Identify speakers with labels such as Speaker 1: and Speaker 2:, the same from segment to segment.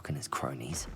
Speaker 1: Rock and his cronies.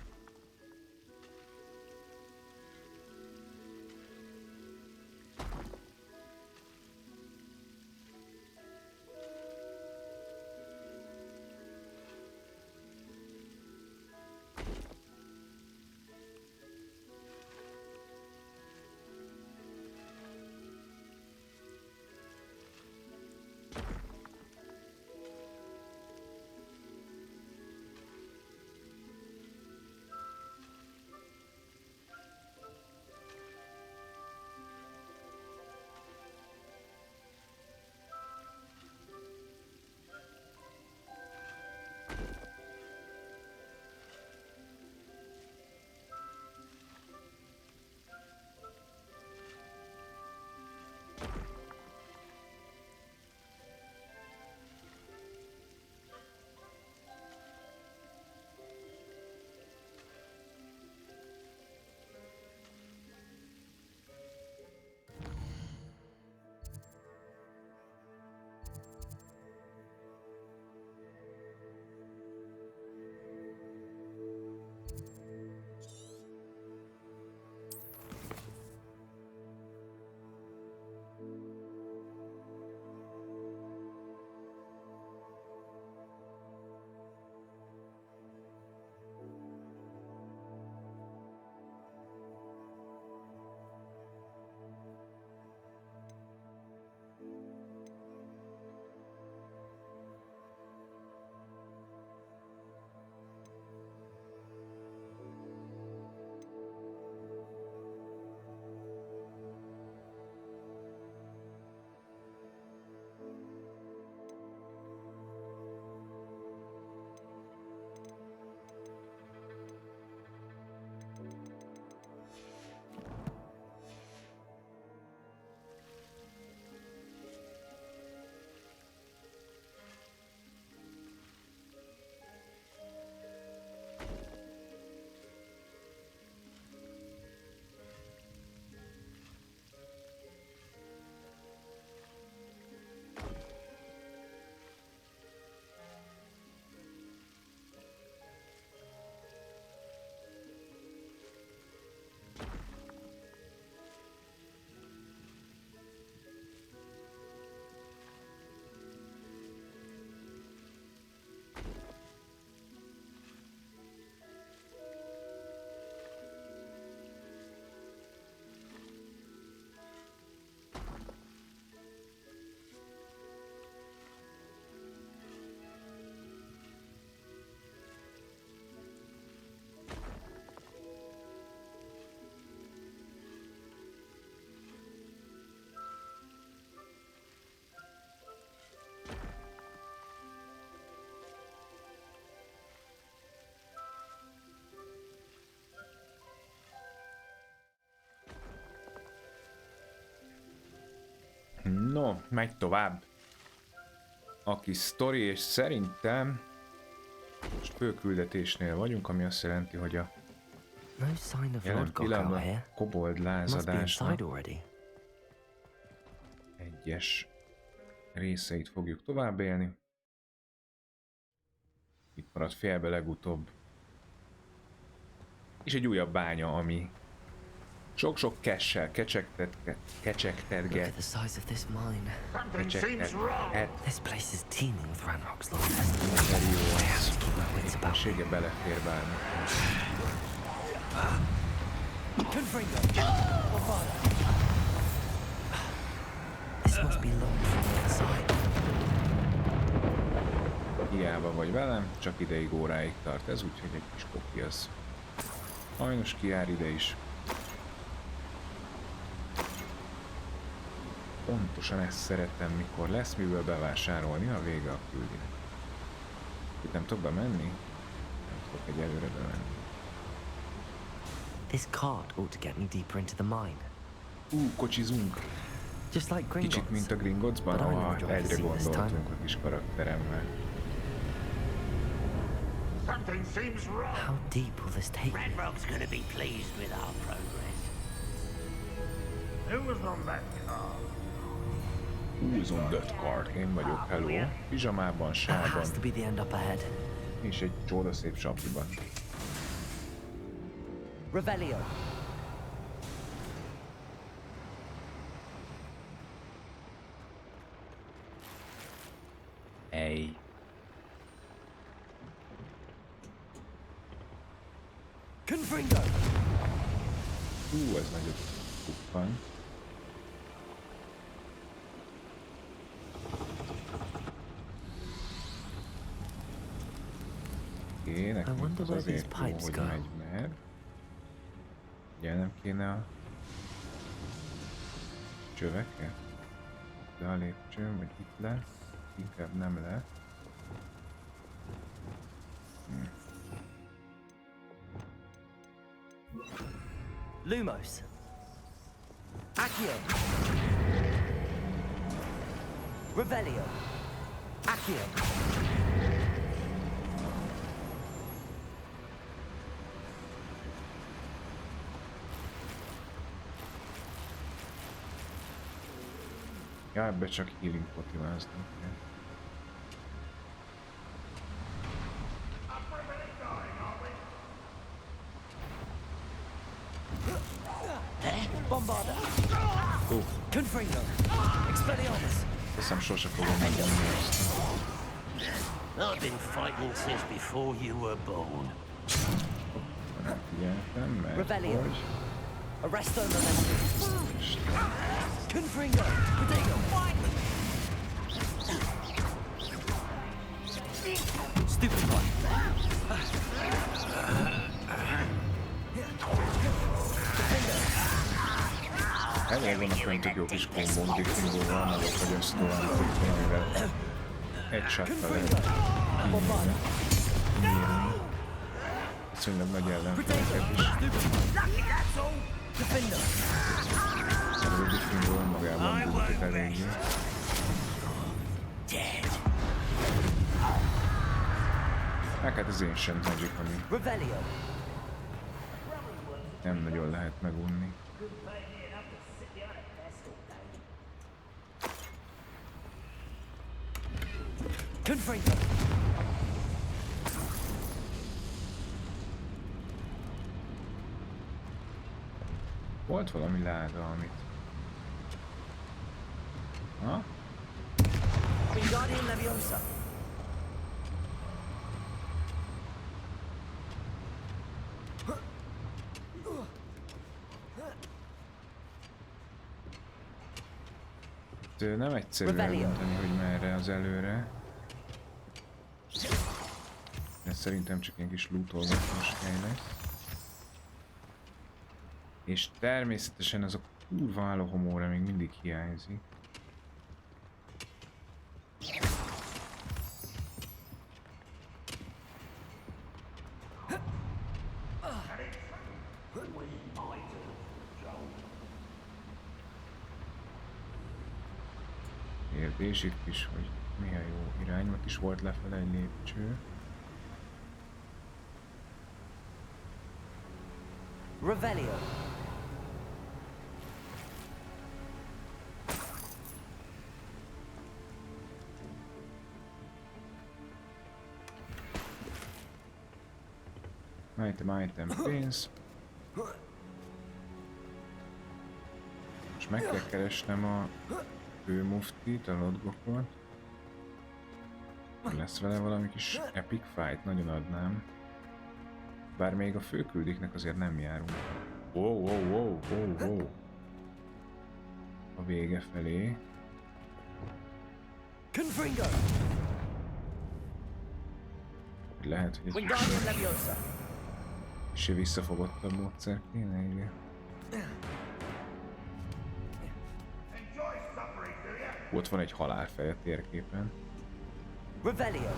Speaker 2: No, megy tovább a kis sztori, és szerintem most főküldetésnél vagyunk, ami azt jelenti, hogy a jelen pillanatban kobold lázadásnak egyes részeit fogjuk tovább élni. Itt maradt félbe legutóbb. És egy újabb bánya, ami sok-sok cash-sel kecsegtetget.
Speaker 1: This place is teeming with Ranrock's law.
Speaker 2: Éppensége belefér bármi.
Speaker 1: This must be locked from the inside.
Speaker 2: Hiába vagy velem, csak ideig óráig tart ez, úgyhogy egy kis kopi az sajnos kijár ide is. Pontosan ezt szeretem, mikor lesz miből bevásárolni, a vége a küldinek. Itt nem tudok bemenni? Nem tudok egyelőre bemenni.
Speaker 1: This cart ought to get me deeper into the mine.
Speaker 2: Kocsizunk.
Speaker 1: Just like Gringotts.
Speaker 2: Kicsit mint a Gringottsban, egyre gondoltunk a kis karakteremmel.
Speaker 1: How deep will this take me?
Speaker 3: Ranrock's gonna be pleased with our progress. Who was on that car?
Speaker 2: Who's on that cart? Én vagyok, hello. Pizsamában,
Speaker 1: That
Speaker 2: sában.
Speaker 1: has to be the end up ahead.
Speaker 2: És egy csodaszép sapiban.
Speaker 1: Revelio.
Speaker 2: Ej.
Speaker 1: Confringo.
Speaker 2: Ez nagyobb kuppan. Oké, nekünk az azért jó, hogy megy, mert ugye nem kéne a csöveket, de a lépcsőn, vagy itt le, inkább nem le.
Speaker 1: Lumos. Accio. Revelio. Accio.
Speaker 2: Ja, ebbe csak healing potimáznom kell.
Speaker 1: Bombarda. Confringo. Expelliarmus.
Speaker 2: Hiszem sose fogom megnyomni ezt.
Speaker 3: I've been fighting since before you were born.
Speaker 2: Nem figyeltem, mert
Speaker 1: Revelio.
Speaker 2: hogy...
Speaker 1: Arresto momentum. Confringo. Prodigo. Stupid one.
Speaker 2: Elég vannak olyan tök jó kis kombók, Vikingóval, meg a fogyasztóval, amivel egy sákkal lehet nyírni. Viszonylag nagy ellenfeleket is. Ez a Vikingó önmagában bújtott eléggé. Hát az Ancient Magic, ami nem nagyon lehet megunni.
Speaker 1: Confringo.
Speaker 2: Volt valami láda, amit... Ha?
Speaker 1: Wingardium Leviosa.
Speaker 2: Nem egyszerű eldönteni, hogy merre az előre. Ez szerintem csak ilyen kis lootolgatós hely lesz. És természetesen az a kurva állohomóra még mindig hiányzik. Kérdés itt is, hogy milyen jó irány, ott is volt lefele egy lépcső.
Speaker 1: Revelio.
Speaker 2: Item, pénz. Most meg kell keresnem a főmuftit, a lodgokot. Lesz vele valami kis epic fight, nagyon adnám. Bár még a főküldiknek azért nem járunk. Wow. A vége felé.
Speaker 1: Confringo.
Speaker 2: Lehet, hogy egy
Speaker 1: Wingardium Leviosa.
Speaker 2: kicsi visszafogottabb módszer kéne, igen. Ott van egy halálfej a térképen.
Speaker 1: Revelio.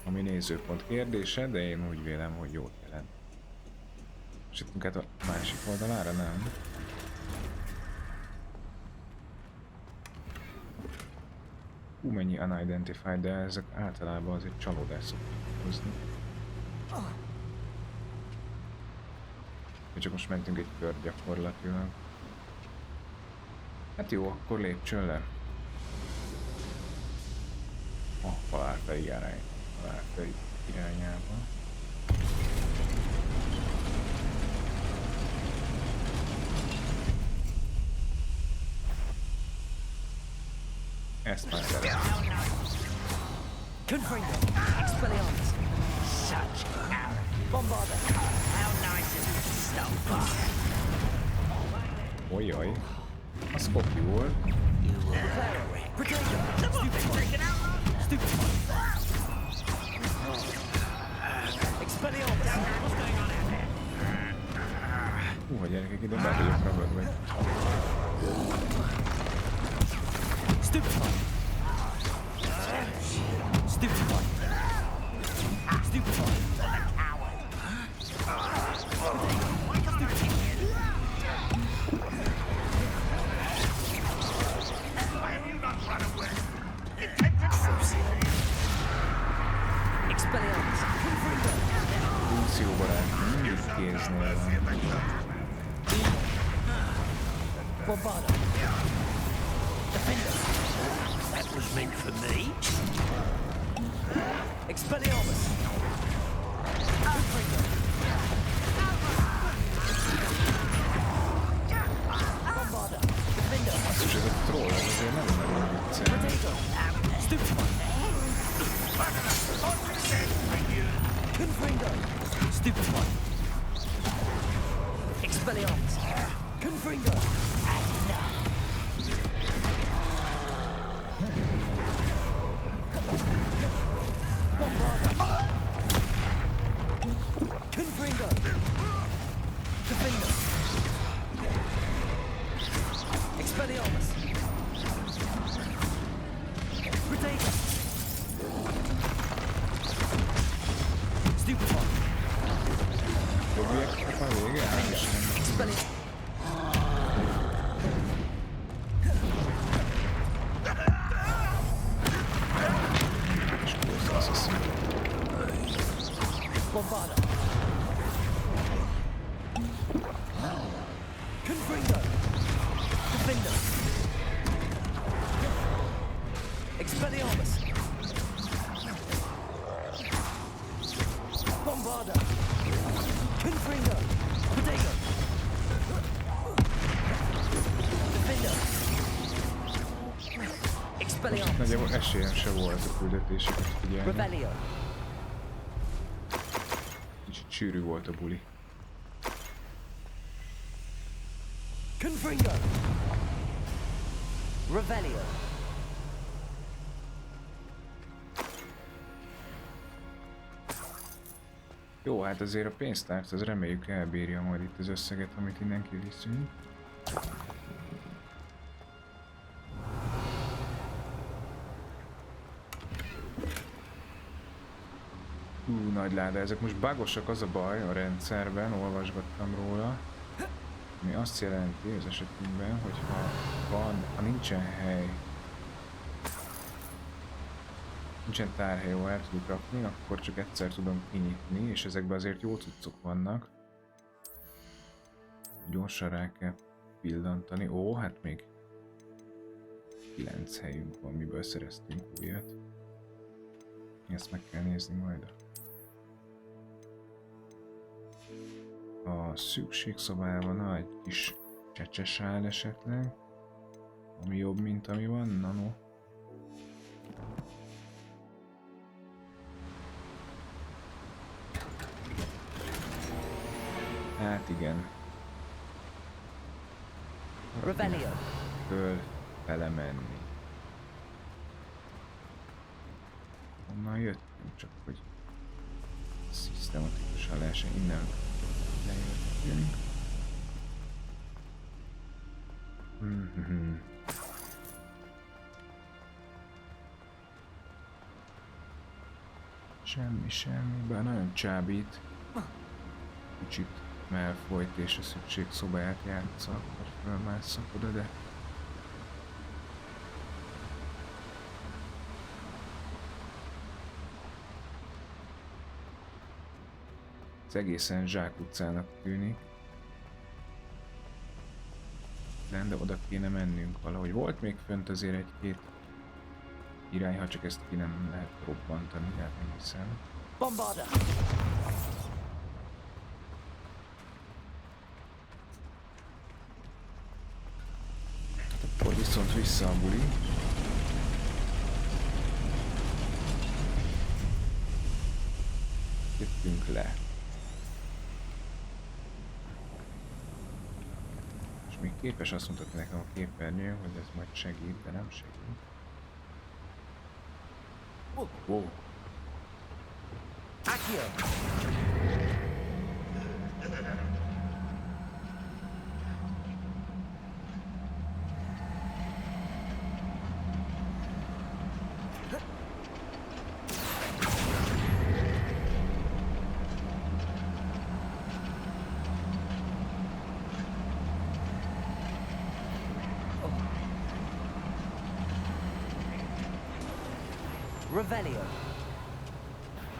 Speaker 2: Ami nézőpont kérdése, de én úgy vélem, hogy jót jelent. És itt a másik oldalára nem. Mennyi unidentified, de ezek általában azért csalódást szoktak hozni. Mi csak most mentünk egy kör gyakorlatilag. Hát jó, akkor lépcsön le. A halálfej irányába. Ezt már szeretem. Ojjaj, az kopi volt. Húha gyerekek, ide be vagyok ragadva. Funkcióbarát, mindig kéznél van.
Speaker 3: That was meant for me.
Speaker 2: Basszus, ez a troll, ez azért nem nagyon viccelni. Dobják a vége, nagyjából esélyem se volt a küldetéseket figyelni. Kicsit sűrű volt a buli. Jó, hát azért a pénztárt, az reméljük elbírja majd itt az összeget, amit innen kiviszünk. Nagy láda, ezek most bugosak, az a baj a rendszerben, olvasgattam róla. Ami azt jelenti az esetünkben, hogy ha nincsen hely, nincsen tárhely, ahol el tudjuk rakni, akkor csak egyszer tudom kinyitni, és ezekben azért jó cuccok vannak. Gyorsan rá kell pillantani. Ó, hát még 9 helyünk van, miből szereztünk újat. Ezt meg kell nézni majd. A szükségszobában nagy kis csecses áll esetleg, ami jobb, mint ami van, nano. Hát igen. Föl fele menni. Honnan jöttünk, csak hogy szisztematikusan lehessen innen lejöttünk. Semmi, bár nagyon csábít. Kicsit elfolyt és a szükségszobáját játsza, akkor felmásszak oda, de... Ez egészen zsákutcának tűnik. De oda kéne mennünk valahogy. Volt még fönt azért egy-két irány, ha csak ezt ki nem lehet robbantani, hát nem hiszem.
Speaker 1: Bombarda!
Speaker 2: Akkor viszont vissza a buli. Jöttünk le. És még képes azt mutatni nekem a képernyő, hogy ez majd segít, de nem segít. Wow.
Speaker 1: Accio! Revelio.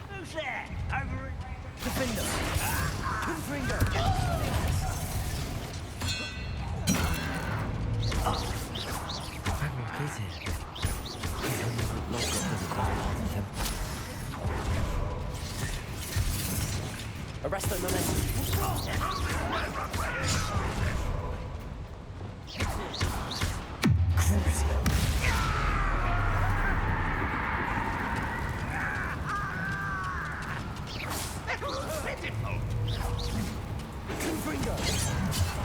Speaker 3: Who's there? Over it.
Speaker 1: Defender. Confringo. What is it? He's only lost it doesn't cost with him. Arresto momentum.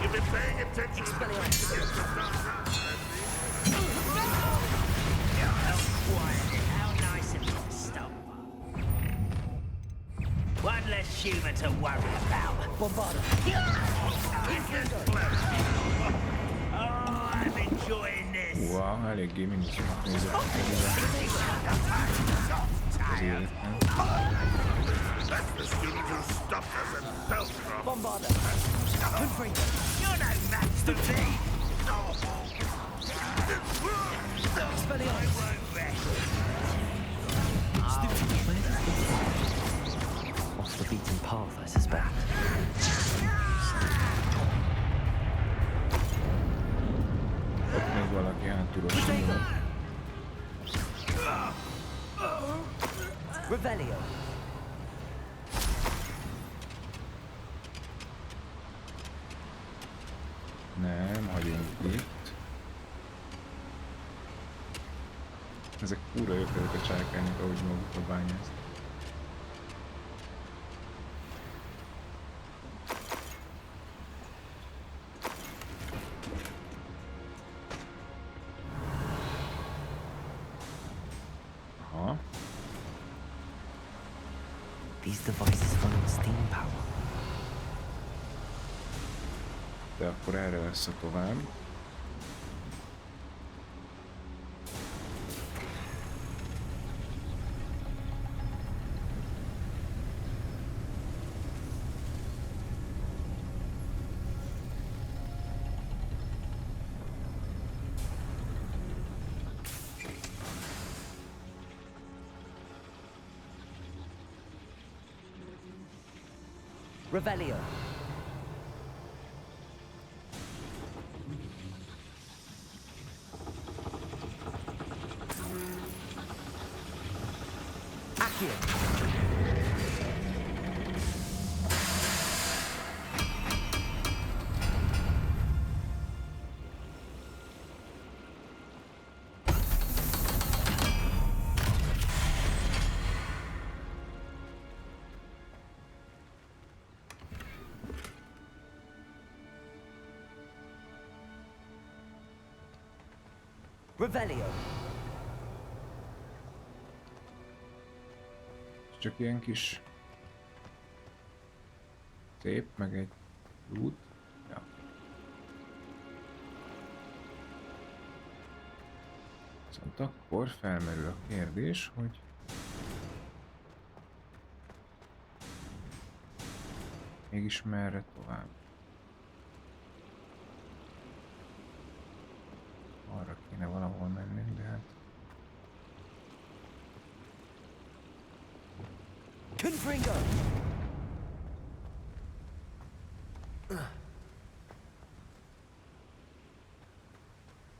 Speaker 3: You've been paying attention to the How nice of you to stop. One less human to worry about.
Speaker 1: Bombarda.
Speaker 3: Oh, I'm enjoying this.
Speaker 2: Wow, eléggé mindig nézett az életben.
Speaker 3: That's the student who stopped us and fell from.
Speaker 1: Bombarda. Confringo.
Speaker 3: You're no match to me.
Speaker 1: Expelliarmus. Off the beaten path, I suspect.
Speaker 2: Ott még valaki hátulról simul.
Speaker 1: Revelio.
Speaker 2: Nem, hagyjunk itt. Ezek kurva jók ezek a csákányok, ahogy magukra bányászt. Aha.
Speaker 1: These devices funnel steam power.
Speaker 2: De akkor erre lesz a tovább.
Speaker 1: Revelio. Accio. Revelio.
Speaker 2: Csak ilyen kis szép, meg egy loot. Ja. Viszont akkor felmerül a kérdés, hogy mégis merre tovább. Arra kéne valahol mennünk, de hát
Speaker 1: Confringo.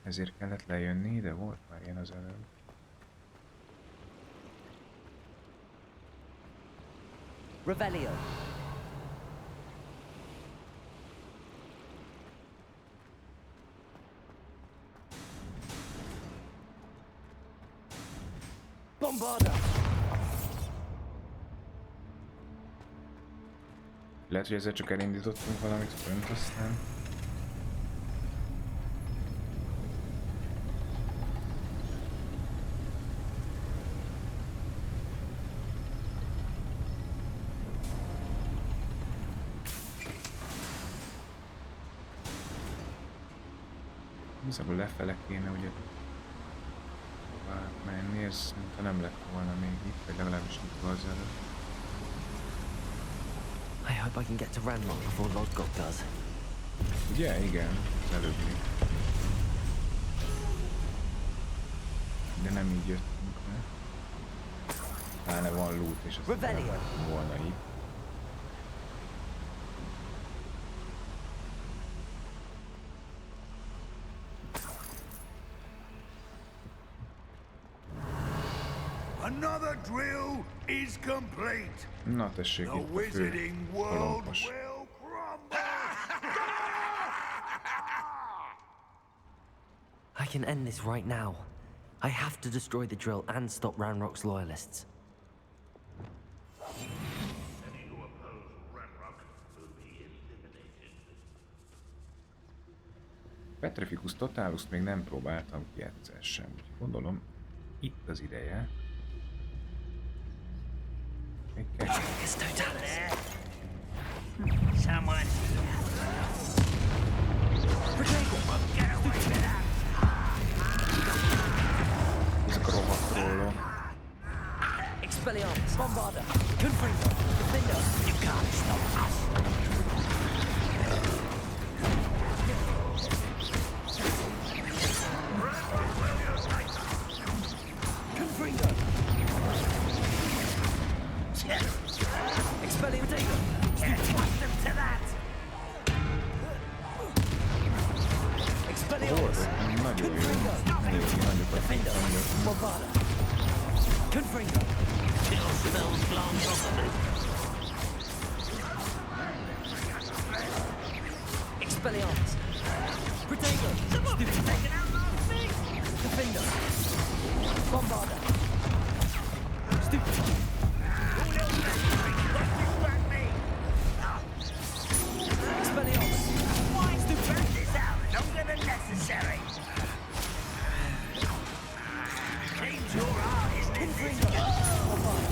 Speaker 2: ezért kellett lejönni, de volt már ilyen az előbb.
Speaker 1: Revelio. Bombarda.
Speaker 2: Lehet, hogy ezzel csak elindítottunk valamit fönt, aztán... Igazából lefele kéne ugye tovább menni, ez mintha nem lett volna még itt, vagy legalábbis itt az előtt.
Speaker 1: I hope I can get to Ranlock before Lodgok does.
Speaker 2: Ugye? Igen, az előbbi. De nem így jöttünk le. Pláne van loot, és azt nem lehetünk volna itt.
Speaker 4: Another drill is complete.
Speaker 2: Na tessék,
Speaker 4: The
Speaker 2: itt a fő
Speaker 4: wizarding world
Speaker 2: kolompos.
Speaker 4: will crumble.
Speaker 1: I can end this right now. I have to destroy the drill and stop Ranrock's loyalists.
Speaker 3: Any who oppose Ranrock will be eliminated.
Speaker 2: Petrificus Totalust még nem próbáltam ki egyszer sem, úgyhogy gondolom itt az ideje. Még kell.
Speaker 3: Someone
Speaker 2: Ezek a rohadt trollok.
Speaker 1: Expelliarmus, Bombarda, Confringo, Defender.
Speaker 3: you can't stop us.
Speaker 1: Confringo. Expelliarmus,
Speaker 3: What's them to that?
Speaker 1: Expelliarmus,
Speaker 2: Nagyon jó. Nagyon nagyokat
Speaker 1: Defender,
Speaker 2: mondjuk.
Speaker 1: Bombarda, Confringo.
Speaker 3: Still smells blown properly.
Speaker 1: Expelliarmus, Protego,
Speaker 3: Someone's taken out those things.
Speaker 1: Defender, Bombarda, Stupid, Expelliarmus,
Speaker 3: Why stupid this out? Longer than necessary. Seems your art is
Speaker 1: Confringo, Bombarda,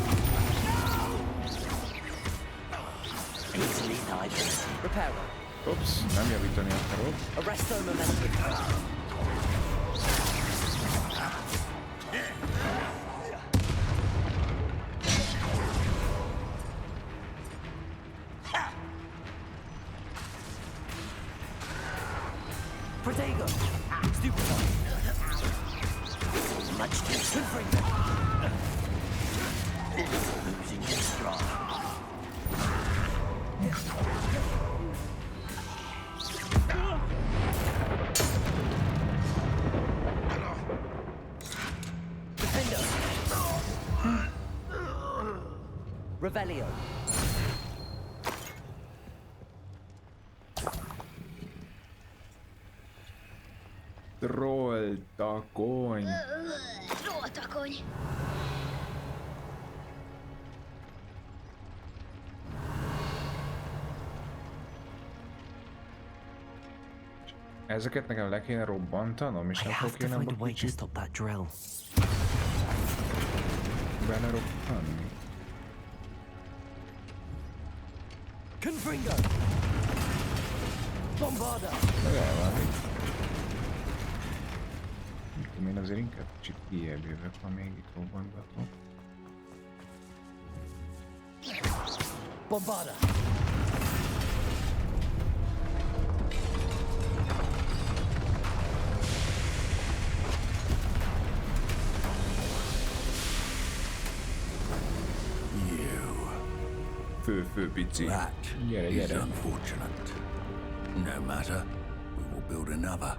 Speaker 3: easily digested.
Speaker 1: Reparo,
Speaker 2: Ups, nem javítani akarok.
Speaker 1: Arresto Momentum. Protego, Stupid,
Speaker 3: Much too soon.
Speaker 1: Confringo,
Speaker 3: Losing your stride.
Speaker 1: Defender, Revelio,
Speaker 2: Trolltakony.
Speaker 5: Trolltakony.
Speaker 2: Ezeket nekem le kéne robbantanom, és
Speaker 1: I
Speaker 2: nem
Speaker 1: have
Speaker 2: fog
Speaker 1: to
Speaker 2: én
Speaker 1: find a
Speaker 2: abba
Speaker 1: way to
Speaker 2: kicsit
Speaker 1: stop that drill.
Speaker 2: belerobbanni.
Speaker 1: Confringo, Bombarda,
Speaker 2: Meg el van itt. Nem tudom, én azért inkább kicsit kijebb jövök, ha még itt robbantatok.
Speaker 1: Bombarda,
Speaker 2: Fő pici.
Speaker 4: That
Speaker 2: Gyere,
Speaker 4: is
Speaker 2: gyere.
Speaker 4: unfortunate. No matter, we will build another.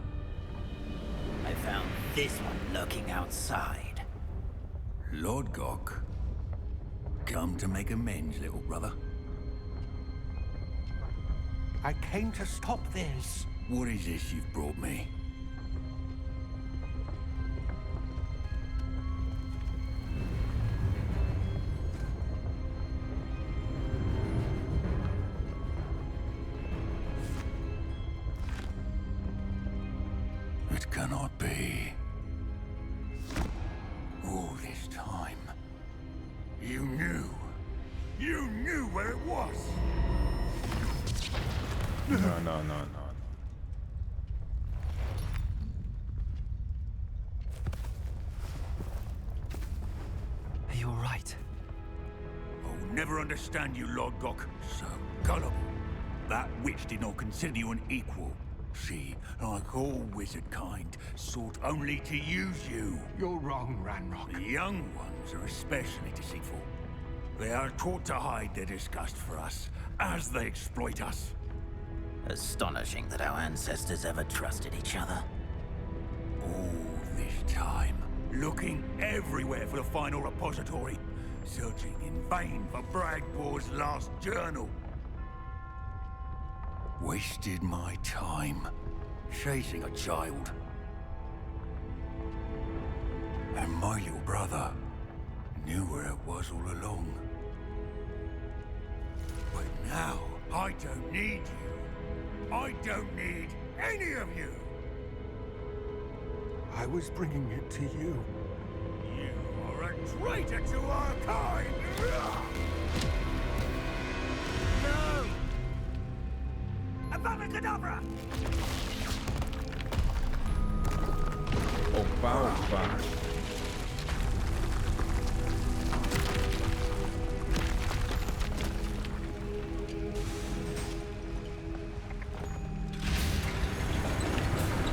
Speaker 3: I found this one lurking outside.
Speaker 4: Lord Gok, Come to make amends, little brother?
Speaker 6: I came to stop this.
Speaker 4: What is this you've brought me? It cannot be. All this time, you knew. You knew where it was.
Speaker 2: No.
Speaker 1: Are you all right?
Speaker 4: I'll never understand you, Lord Gok. So gullible. That witch did not consider you an equal. She, like all wizard kind, sought only to use you.
Speaker 6: You're wrong, Ranrock.
Speaker 4: The young ones are especially deceitful. They are taught to hide their disgust for us, as they exploit us.
Speaker 7: Astonishing that our ancestors ever trusted each other.
Speaker 4: All this time, looking everywhere for the final repository, searching in vain for Bragbor's last journal. Wasted my time, chasing a child. And my little brother knew where it was all along. But now, I don't need you. I don't need any of you.
Speaker 6: I was bringing it to you.
Speaker 4: You are a traitor to our kind! No! Abacadabra!
Speaker 2: Opa.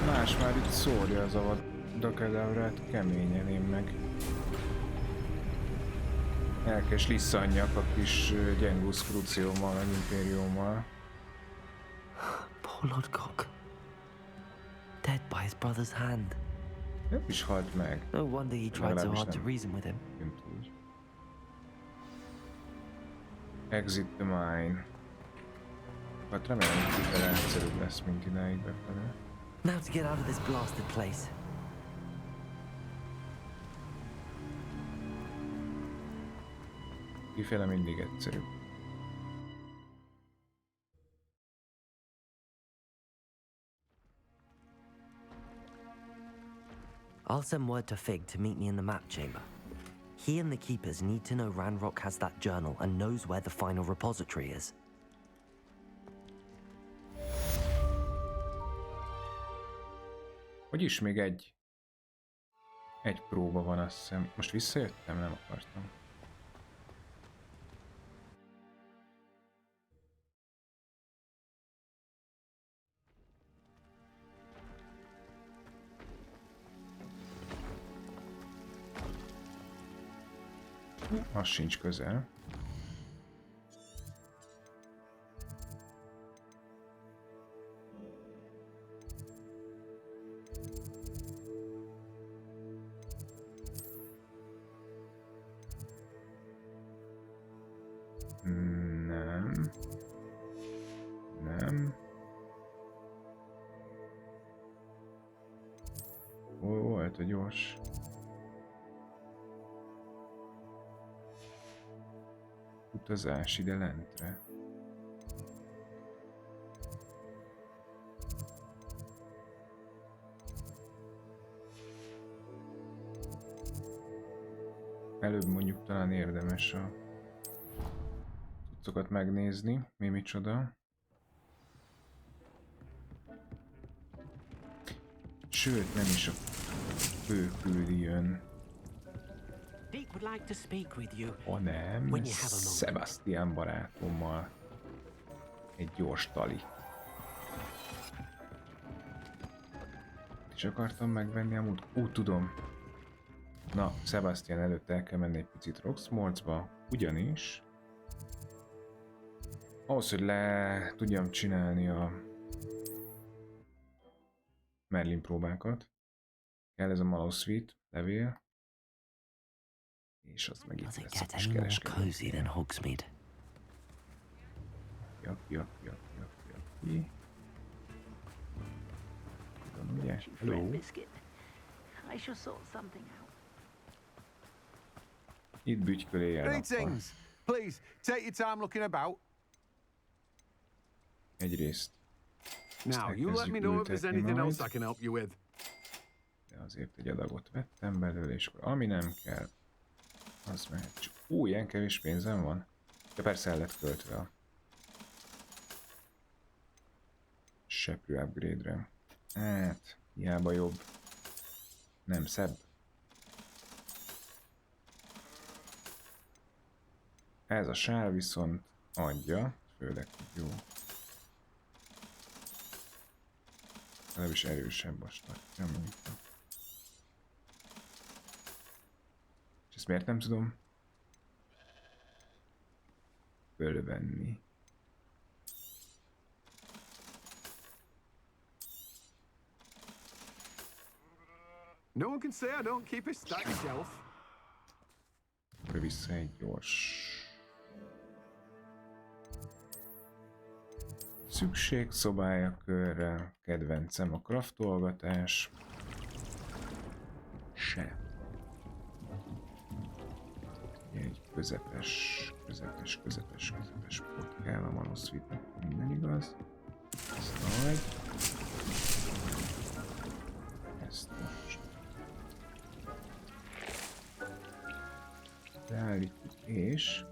Speaker 2: Más már itt szórja az avadakedavrát keményen, én meg elkes lisszanjak a kis gyengusz kruciómmal, meg impériummal.
Speaker 1: Poor Lord Gok. Dead by his brother's hand.
Speaker 2: Nem is halt meg.
Speaker 1: No wonder he tried so hard to reason with him.
Speaker 2: Exit the mine. Hát remélem, hogy kifele egyszerűbb lesz, mint idáig befelé.
Speaker 1: Now to get out of this blasted place.
Speaker 2: Kifele mindig egyszerűbb.
Speaker 1: I'll send word to Fig to meet me in the map chamber. He and the keepers need to know Ranrock has that journal and knows where the final repository is.
Speaker 2: Hogy is még egy próba van, azt hiszem. Most visszajöttem, nem akartam. Az sincs közel. Nem. Hol volt a gyors? Utazás ide lentre. Előbb mondjuk talán érdemes a cuccokat megnézni, mi micsoda. Sőt, nem is a főküldi jön. Nem, Sebastian barátommal egy gyors tali. És akartam megvenni a múlt. Tudom. Na, Sebastian előtt el kell menni egy picit Roxfortba, ugyanis ahhoz, hogy le tudjam csinálni a Merlin próbákat, kell ez a Malossuite levél. És az meg itt
Speaker 1: Does it
Speaker 2: lesz a
Speaker 1: get
Speaker 2: kis
Speaker 1: any more
Speaker 2: kereskedő.
Speaker 1: cozy than Hogsmeade?
Speaker 2: Jap. Ugye? Hello.
Speaker 3: Biscuit. I shall sort something out.
Speaker 2: Itt bütyköléjel akkor.
Speaker 6: Greetings! Please, take your time looking about.
Speaker 2: Egyrészt
Speaker 6: Now, you let me know if there's anything else I can help you with.
Speaker 2: de azért egy adagot vettem belőle, és akkor ami nem kell, az mehet. Csak ilyen kevés pénzem van. De persze el lett költve a seprű upgrade-re. Hát, hiába jobb. Nem szebb. Ez a sár viszont adja, főleg jó. Legalábbis erősebb a startja, mint a... És ezt miért nem tudom fölvenni?
Speaker 6: No one can say I don't keep a stacked shelf.
Speaker 2: Akkor vissza egy gyors. Szükségszobája körre, kedvencem a craftolgatás. Se. Egy közepes pot kell a manoszvitnak, minden igaz. Ezt majd. Ezt most. Beállítjuk és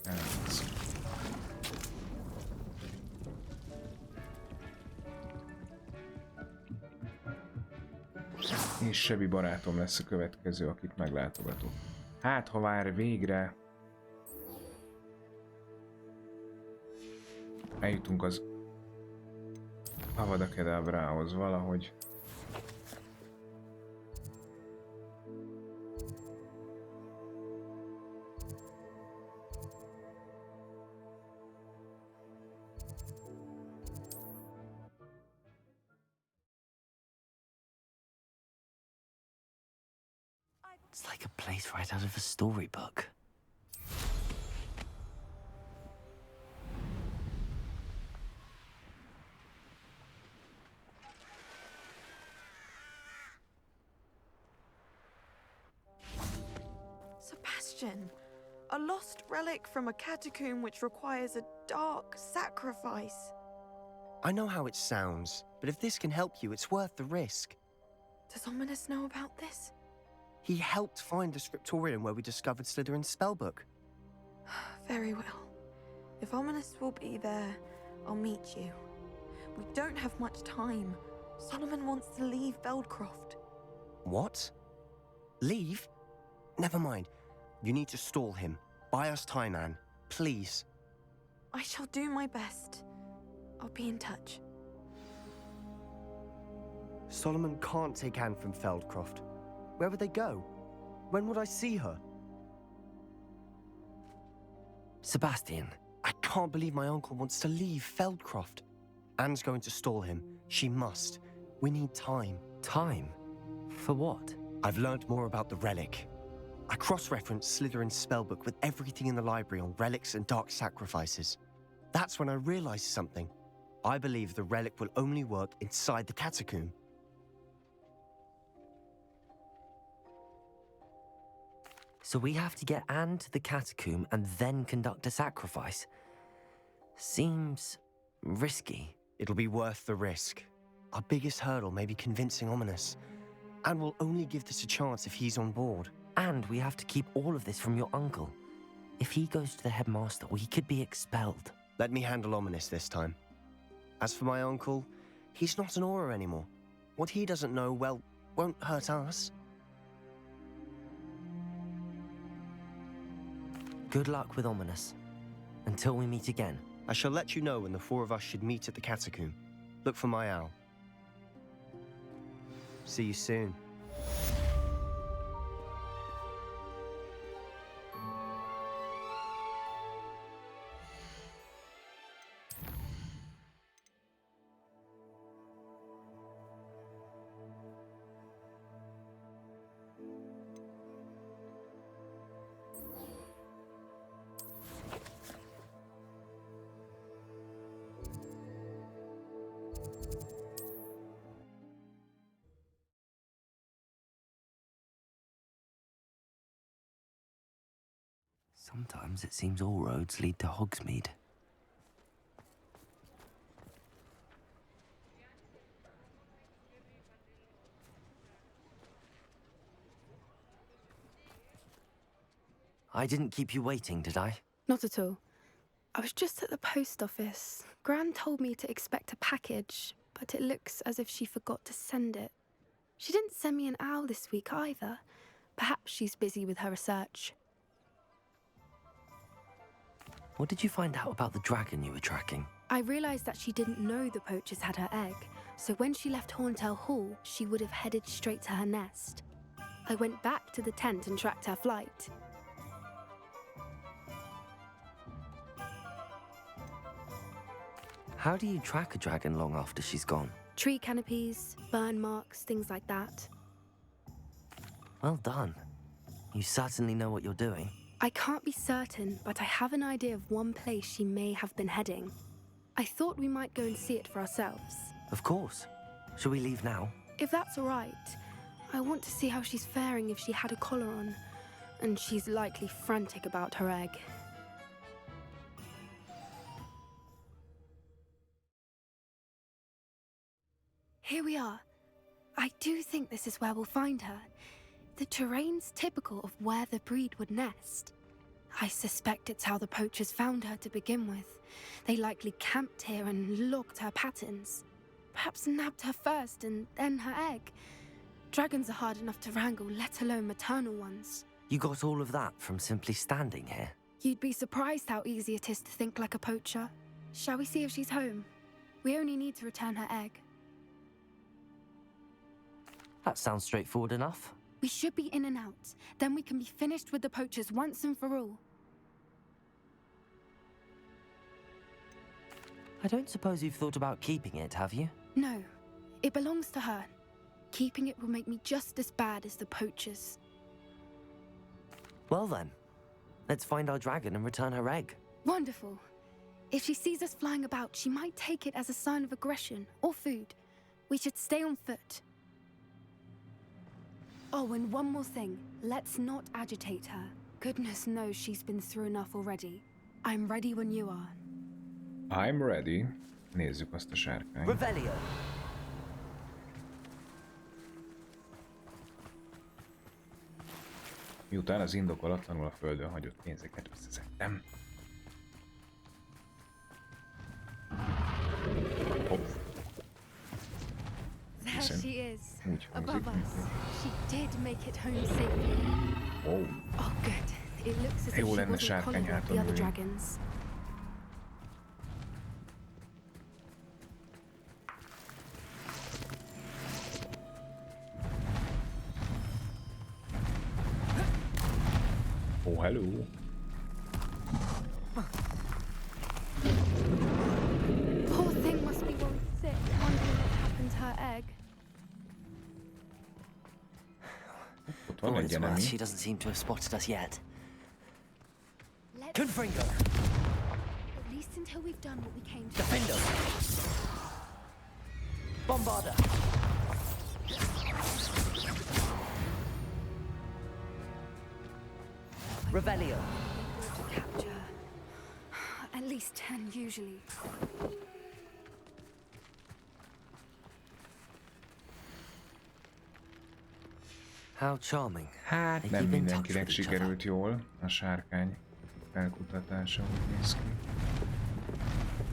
Speaker 2: elveszünk. És Sebi barátom lesz a következő, akit meglátogatok. Hát, ha már végre eljutunk az Avada Kedavrához valahogy.
Speaker 1: It's like a place right out of a storybook.
Speaker 8: Sebastian, a lost relic from a catacomb which requires a dark sacrifice.
Speaker 9: I know how it sounds, but if this can help you, it's worth the risk.
Speaker 8: Does Ominous know about this?
Speaker 9: He helped find the scriptorium where we discovered Slytherin's spellbook.
Speaker 8: Very well. If Ominous will be there, I'll meet you. We don't have much time. Solomon wants to leave Feldcroft.
Speaker 9: What? Leave? Never mind. You need to stall him. Buy us time, Anne. Please.
Speaker 8: I shall do my best. I'll be in touch.
Speaker 9: Solomon can't take Anne from Feldcroft. Where would they go? When would I see her?
Speaker 1: Sebastian.
Speaker 9: I can't believe my uncle wants to leave Feldcroft. Anne's going to stall him. She must. We need time.
Speaker 1: Time? For what?
Speaker 9: I've learned more about the relic. I cross-referenced Slytherin's spellbook with everything in the library on relics and dark sacrifices. That's when I realized something. I believe the relic will only work inside the catacomb.
Speaker 1: So we have to get Anne to the catacomb and then conduct a sacrifice? Seems risky.
Speaker 9: It'll be worth the risk. Our biggest hurdle may be convincing Ominous. And we'll only give this a chance if he's on board.
Speaker 1: And we have to keep all of this from your uncle. If he goes to the headmaster, we could be expelled.
Speaker 9: Let me handle Ominous this time. As for my uncle, he's not an Auror anymore. What he doesn't know, well, won't hurt us.
Speaker 1: Good luck with Ominous. Until we meet again.
Speaker 9: I shall let you know when the four of us should meet at the catacomb. Look for my owl. See you soon.
Speaker 1: Sometimes it seems all roads lead to Hogsmeade. I didn't keep you waiting, did I?
Speaker 10: Not at all. I was just at the post office. Gran told me to expect a package, but it looks as if she forgot to send it. She didn't send me an owl this week either. Perhaps she's busy with her research.
Speaker 1: What did you find out about the dragon you were tracking?
Speaker 10: I realized that she didn't know the poachers had her egg, so when she left Horntail Hall, she would have headed straight to her nest. I went back to the tent and tracked her flight.
Speaker 1: How do you track a dragon long after she's gone?
Speaker 10: Tree canopies, burn marks, things like that.
Speaker 1: Well done. You certainly know what you're doing.
Speaker 10: I can't be certain, but I have an idea of one place she may have been heading. I thought we might go and see it for ourselves.
Speaker 1: Of course. Shall we leave now?
Speaker 10: If that's all right. I want to see how she's faring if she had a collar on. And she's likely frantic about her egg. Here we are. I do think this is where we'll find her. The terrain's typical of where the breed would nest. I suspect it's how the poachers found her to begin with. They likely camped here and logged her patterns. Perhaps nabbed her first and then her egg. Dragons are hard enough to wrangle, let alone maternal ones.
Speaker 1: You got all of that from simply standing here?
Speaker 10: You'd be surprised how easy it is to think like a poacher. Shall we see if she's home? We only need to return her egg.
Speaker 1: That sounds straightforward enough.
Speaker 10: We should be in and out. Then we can be finished with the poachers once and for all.
Speaker 1: I don't suppose you've thought about keeping it, have you?
Speaker 10: No. It belongs to her. Keeping it will make me just as bad as the poachers.
Speaker 1: Well then, let's find our dragon and return her egg.
Speaker 10: Wonderful. If she sees us flying about, she might take it as a sign of aggression or food. We should stay on foot. Oh, and one more thing. Let's not agitate her. Goodness knows she's been through enough already. I'm ready when you are.
Speaker 2: I'm ready. Nézzük azt a sárkányt.
Speaker 1: Revelio!
Speaker 2: Miután az indokolatlanul a földön hagyott pénzeket összeszedtem.
Speaker 10: There she is,
Speaker 2: Úgy
Speaker 10: above
Speaker 2: hangzik.
Speaker 10: us. She did make it home safely.
Speaker 2: Oh.
Speaker 10: Oh, good. It looks as if she
Speaker 2: Jó lenne
Speaker 10: wasn't
Speaker 2: sárkány
Speaker 10: collared like the other
Speaker 2: háton ülni.
Speaker 10: dragons.
Speaker 2: Oh, hello.
Speaker 10: Poor thing must be worried sick, wondering what happened to her egg.
Speaker 2: Ott
Speaker 1: For
Speaker 2: van
Speaker 1: what
Speaker 2: egy
Speaker 1: it's worth,
Speaker 2: enemy.
Speaker 1: she doesn't seem to have spotted us yet.
Speaker 10: Let's
Speaker 1: Confringo!
Speaker 10: at least until we've done what we came to.
Speaker 1: Defendo! Bombarda! Revelio!
Speaker 10: To capture. At least 10 usually.
Speaker 1: How charming.
Speaker 2: Hát
Speaker 1: They
Speaker 2: nem
Speaker 1: keep in touch
Speaker 2: mindenkinek
Speaker 1: with each other.
Speaker 2: sikerült jól a sárkány felkutatása, úgy néz ki.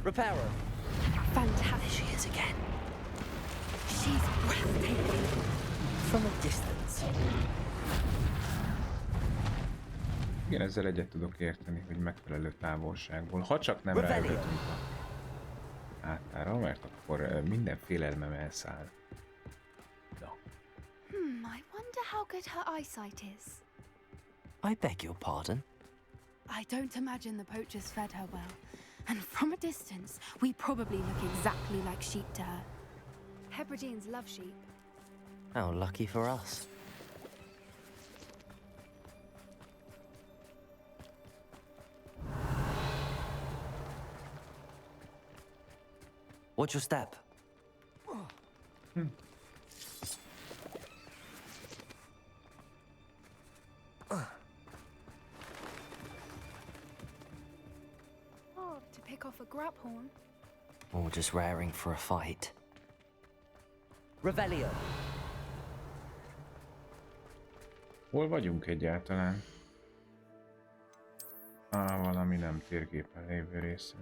Speaker 1: Reparo!
Speaker 10: Fantastic.
Speaker 1: There she is again.
Speaker 10: She's breathtaking.
Speaker 1: From a distance.
Speaker 2: Igen, ezzel egyet tudok érteni, hogy megfelelő távolságból, ha csak nem ráütünk a hátára, mert akkor minden félelmem elszáll. Na.
Speaker 10: I wonder how good her eyesight is.
Speaker 1: I beg your pardon?
Speaker 10: I don't imagine the poachers fed her well. And from a distance, we probably look exactly like sheep to her. Hebrideans love sheep.
Speaker 1: How lucky for us. Watch your step.
Speaker 10: pick off a grub horn.
Speaker 1: Or just raring for a fight. Revelio.
Speaker 2: Hol vagyunk egyáltalán? Valami nem térképen lévő része.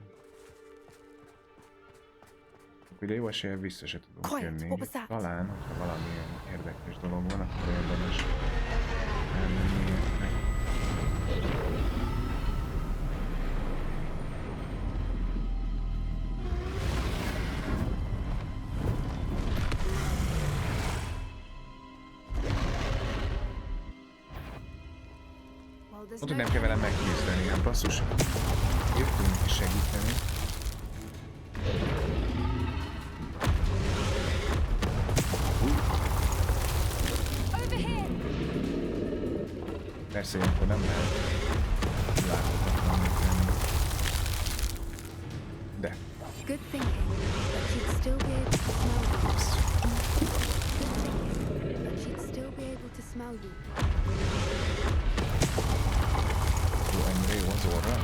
Speaker 2: Ide jó eséllyel vissza se tudunk jönni. Talán, hogyha valamilyen érdekes dolog van, akkor érdemes elmenni érte. Ott, hogy nem kell velem megküzdeni, hát basszus. Jöttünk is segíteni. Persze, ilyenkor nem lehet láthatatlanul lenni. De.
Speaker 10: Good thinking, but she'd still be able to smell you. Good thinking, but she'd still be able to smell you.
Speaker 2: Jó, ennyire jó az orra?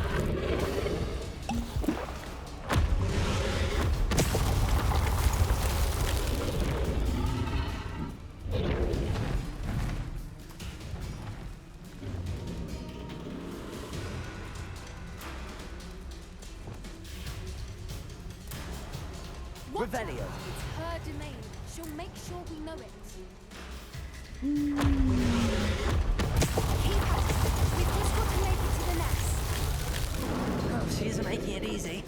Speaker 1: Revelio.
Speaker 10: It's her domain. She'll make sure we know it. Keep up. We've just got to make it to the nest.
Speaker 1: Oh, she isn't making it easy.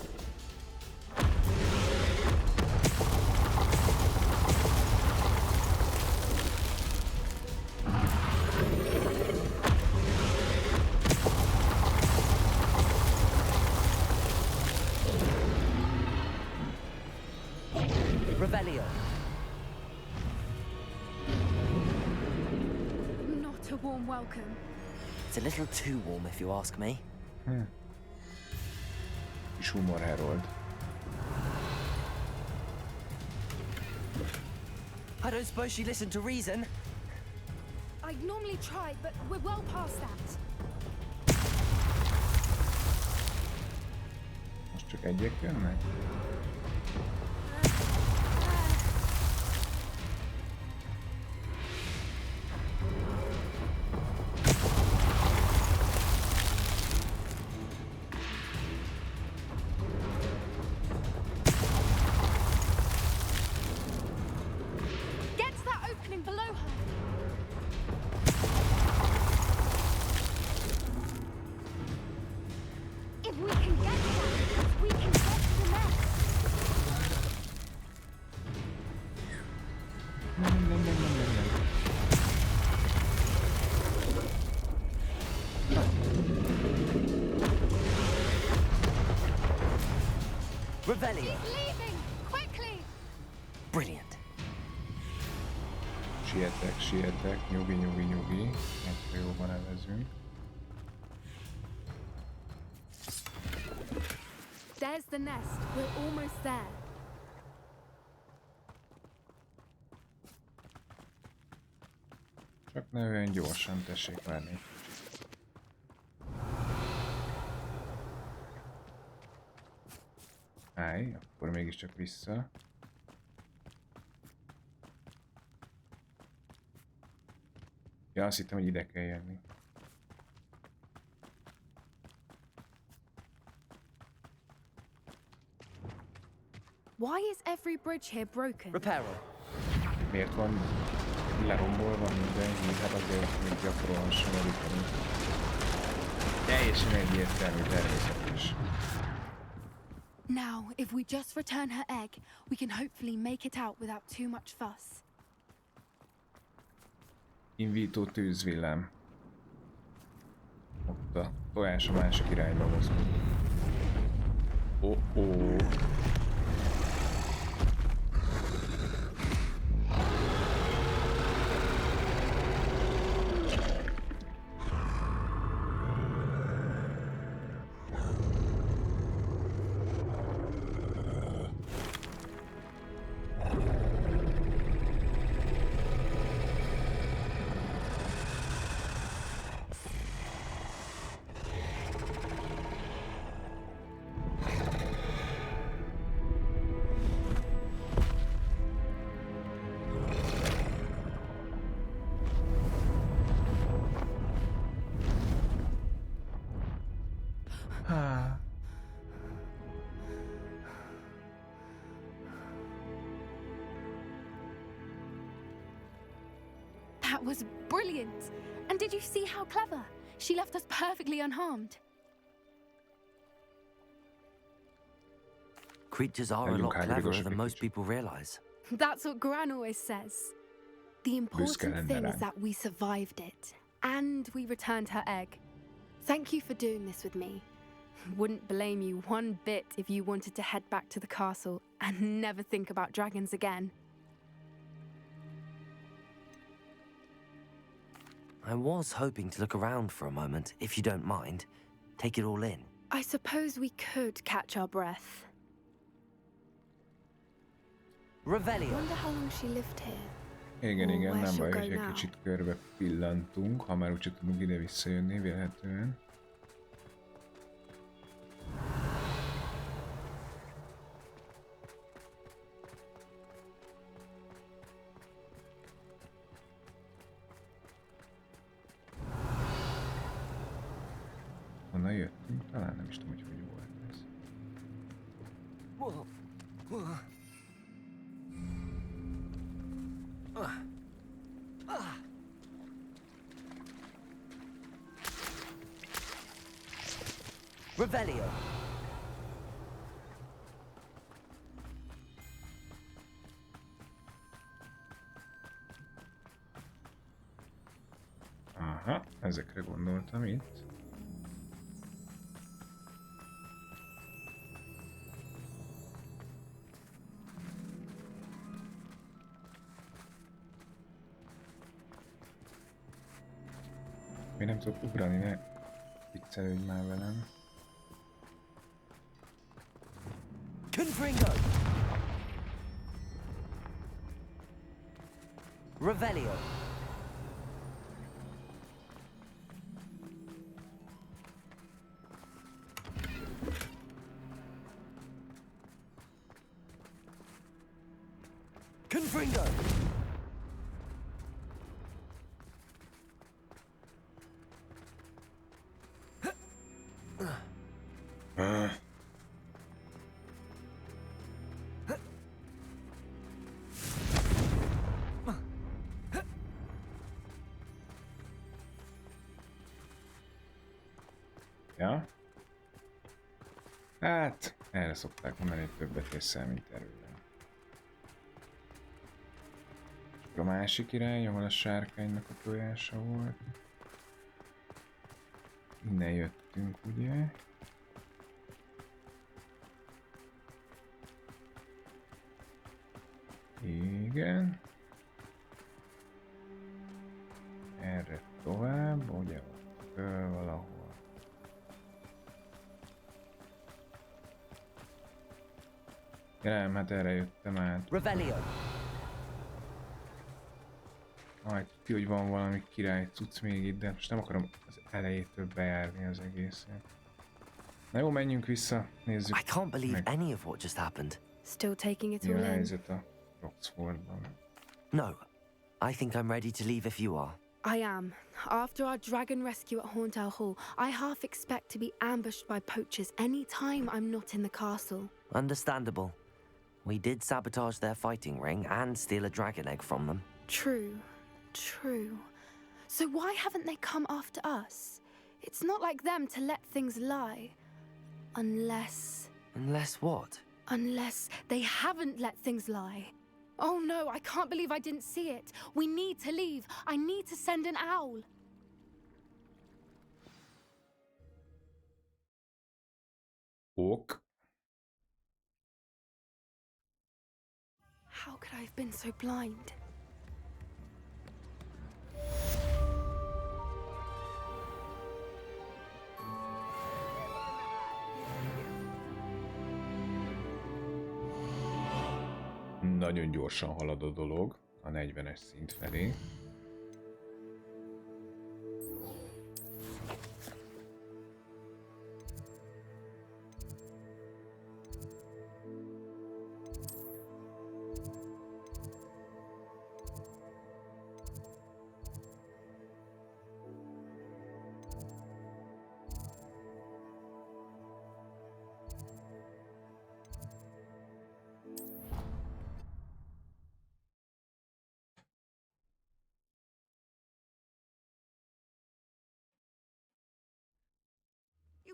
Speaker 1: Revelio.
Speaker 10: Not a warm welcome.
Speaker 1: It's a little too warm, if you ask me.
Speaker 2: Kis humor Harold.
Speaker 1: I don't suppose she listened to reason.
Speaker 10: I'd normally try, but we're well past that.
Speaker 2: Most csak egyek jönnek?
Speaker 1: Revelio.
Speaker 10: She's leaving! Quickly!
Speaker 1: Brilliant.
Speaker 2: Sietek, nyugi. Ezt jóban nevezünk.
Speaker 10: There's the nest. We're almost there.
Speaker 2: Csak ne olyan gyorsan, tessék várni. Állj, akkor mégiscsak vissza. Ja, azt hittem, hogy ide kell jönni.
Speaker 10: Why is every bridge here broken?
Speaker 1: Repairo.
Speaker 2: Miért van lerombolva minden híd? Hát azért, hogy gyakorolhasson elíteni. Teljesen egyértelmű, természetes.
Speaker 10: Now, if we just return her egg, we can hopefully make it out without too much fuss.
Speaker 2: Invító tűzvillám. Ott a tojás a másik irányba mozog. Oh.
Speaker 10: That was brilliant! And did you see how clever? She left us perfectly unharmed.
Speaker 1: Creatures are a lot cleverer than most people realize.
Speaker 10: That's what Gran always says. The important thing is that we survived it, and we returned her egg. Thank you for doing this with me. Wouldn't blame you one bit if you wanted to head back to the castle and never think about dragons again.
Speaker 1: I was hoping to look around for a moment, if you don't mind. Take it all in.
Speaker 10: I suppose we could catch our breath.
Speaker 1: Revelio.
Speaker 10: Wonder how long she lived here.
Speaker 2: Igen, nem baj, hogy egy kicsit körbe pillantunk, ha már úgyse tudunk ide visszajönni vélhetően. Honnan jöttünk? Talán nem is tudom, hogy volt ez.
Speaker 1: Revelio.
Speaker 2: Aha, ezekre gondoltam itt. Még nem tudok ugrani, ne viccelődj már velem.
Speaker 1: Confringo! Revelio! Confringo!
Speaker 2: Ja. Hát, erre szokták mondani, hogy többet észel, mint erőben. A másik irány, ahol a sárkánynak a tojása volt. Innen jöttünk, ugye? Igen. Erre tovább, ugye ott föl valahol. Nem, hát erre jöttem át.
Speaker 1: Revelio.
Speaker 2: Majd ki, hogy van valami király cucc még itt, de most nem akarom az elejétől bejárni az egészet. Na jó, menjünk vissza, nézzük.
Speaker 1: I can't believe any of what just happened.
Speaker 10: Still taking it
Speaker 2: Mi a
Speaker 10: all in.
Speaker 2: helyzet a Roxfortban?
Speaker 1: No, I think I'm ready to leave if you are.
Speaker 10: I am. After our dragon rescue at Hauntel Hall, I half expect to be ambushed by poachers any time I'm not in the castle.
Speaker 1: Understandable. We did sabotage their fighting ring and steal a dragon egg from them.
Speaker 10: True. True. So why haven't they come after us? It's not like them to let things lie. Unless...
Speaker 1: Unless what?
Speaker 10: Unless they haven't let things lie. Oh no, I can't believe I didn't see it. We need to leave. I need to send an owl.
Speaker 2: Ok.
Speaker 10: How could I have been so blind?
Speaker 2: Nagyon gyorsan halad a dolog a 40-es szint felé.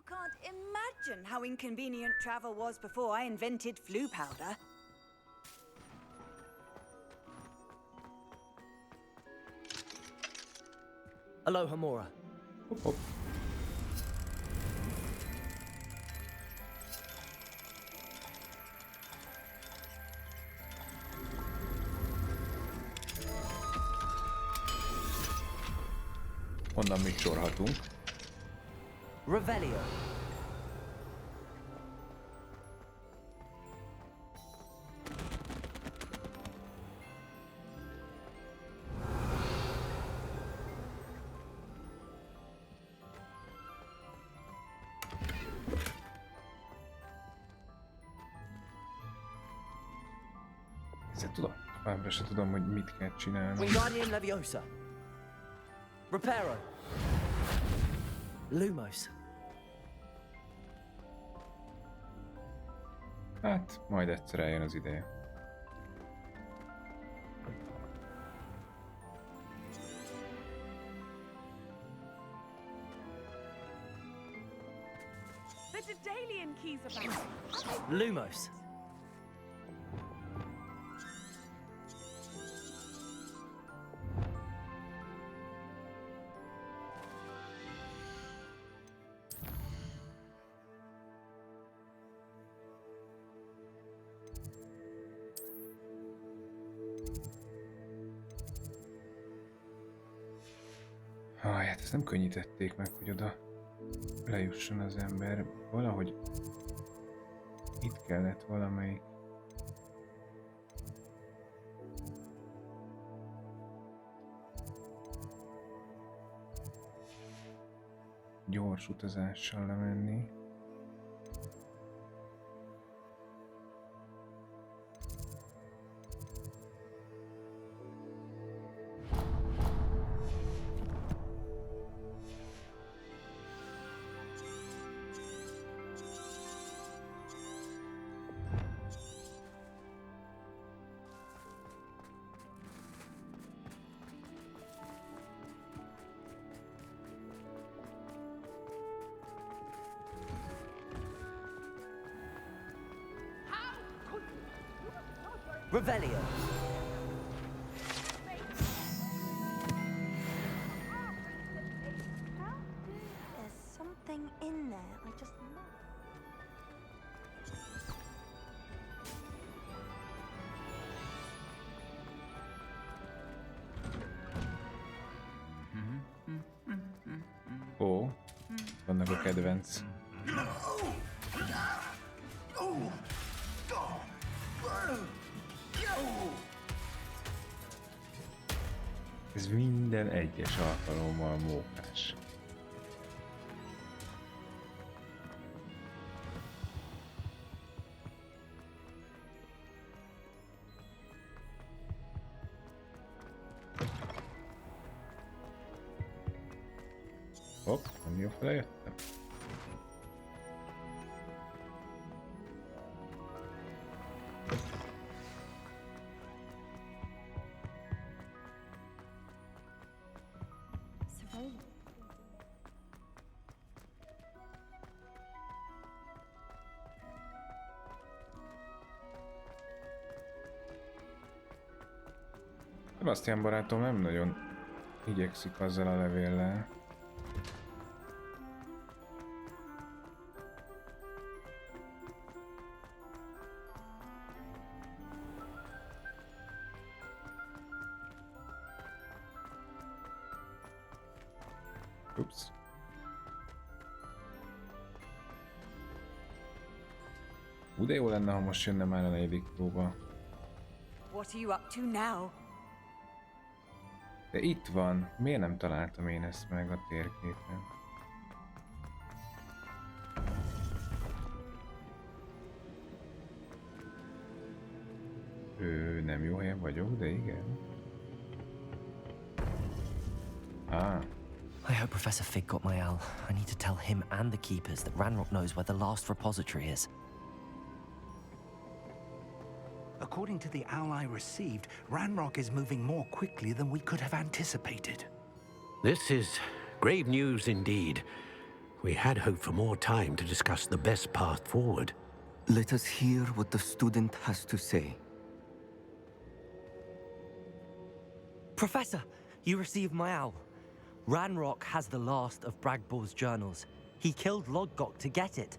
Speaker 11: You can't imagine how inconvenient travel was before I invented flu powder.
Speaker 1: Aloha, Mora.
Speaker 2: Hopp, hopp. Onnan még sorhatunk.
Speaker 1: Revelio.
Speaker 2: Továbbra se tudom, hogy mit kell csinálnom.
Speaker 1: Wingardium Leviosa. Reparo. Lumos.
Speaker 2: Hát, majd egyszer eljön az ideje.
Speaker 11: The Daedalian keys are back.
Speaker 1: Lumos.
Speaker 2: Hát ezt nem könnyítették meg, hogy oda lejusson az ember. Valahogy itt kellett valamelyik. Gyors utazással lemenni. Revelio.
Speaker 8: There's something in there. I just know.
Speaker 2: Ó, vannak a kedvenc. Ez minden egyes alkalommal mókás. Hopp, nem jó fele jöttem. Sebastian barátom nem nagyon igyekszik azzal a levéllel. Ups. De jó lenne, ha most jönne már a 4. próba.
Speaker 11: What are you up to now?
Speaker 2: De itt van. Miért nem találtam én ezt meg a térképen? Nem jó helyen vagyok, de igen.
Speaker 1: I hope Professor Fig got my owl. I need to tell him and the keepers that Ranrock knows where the last repository is.
Speaker 12: According to the owl I received, Ranrock is moving more quickly than we could have anticipated.
Speaker 13: This is grave news indeed. We had hoped for more time to discuss the best path forward.
Speaker 14: Let us hear what the student has to say.
Speaker 1: Professor, you received my owl. Ranrock has the last of Bragbor's journals. He killed Lodgok to get it.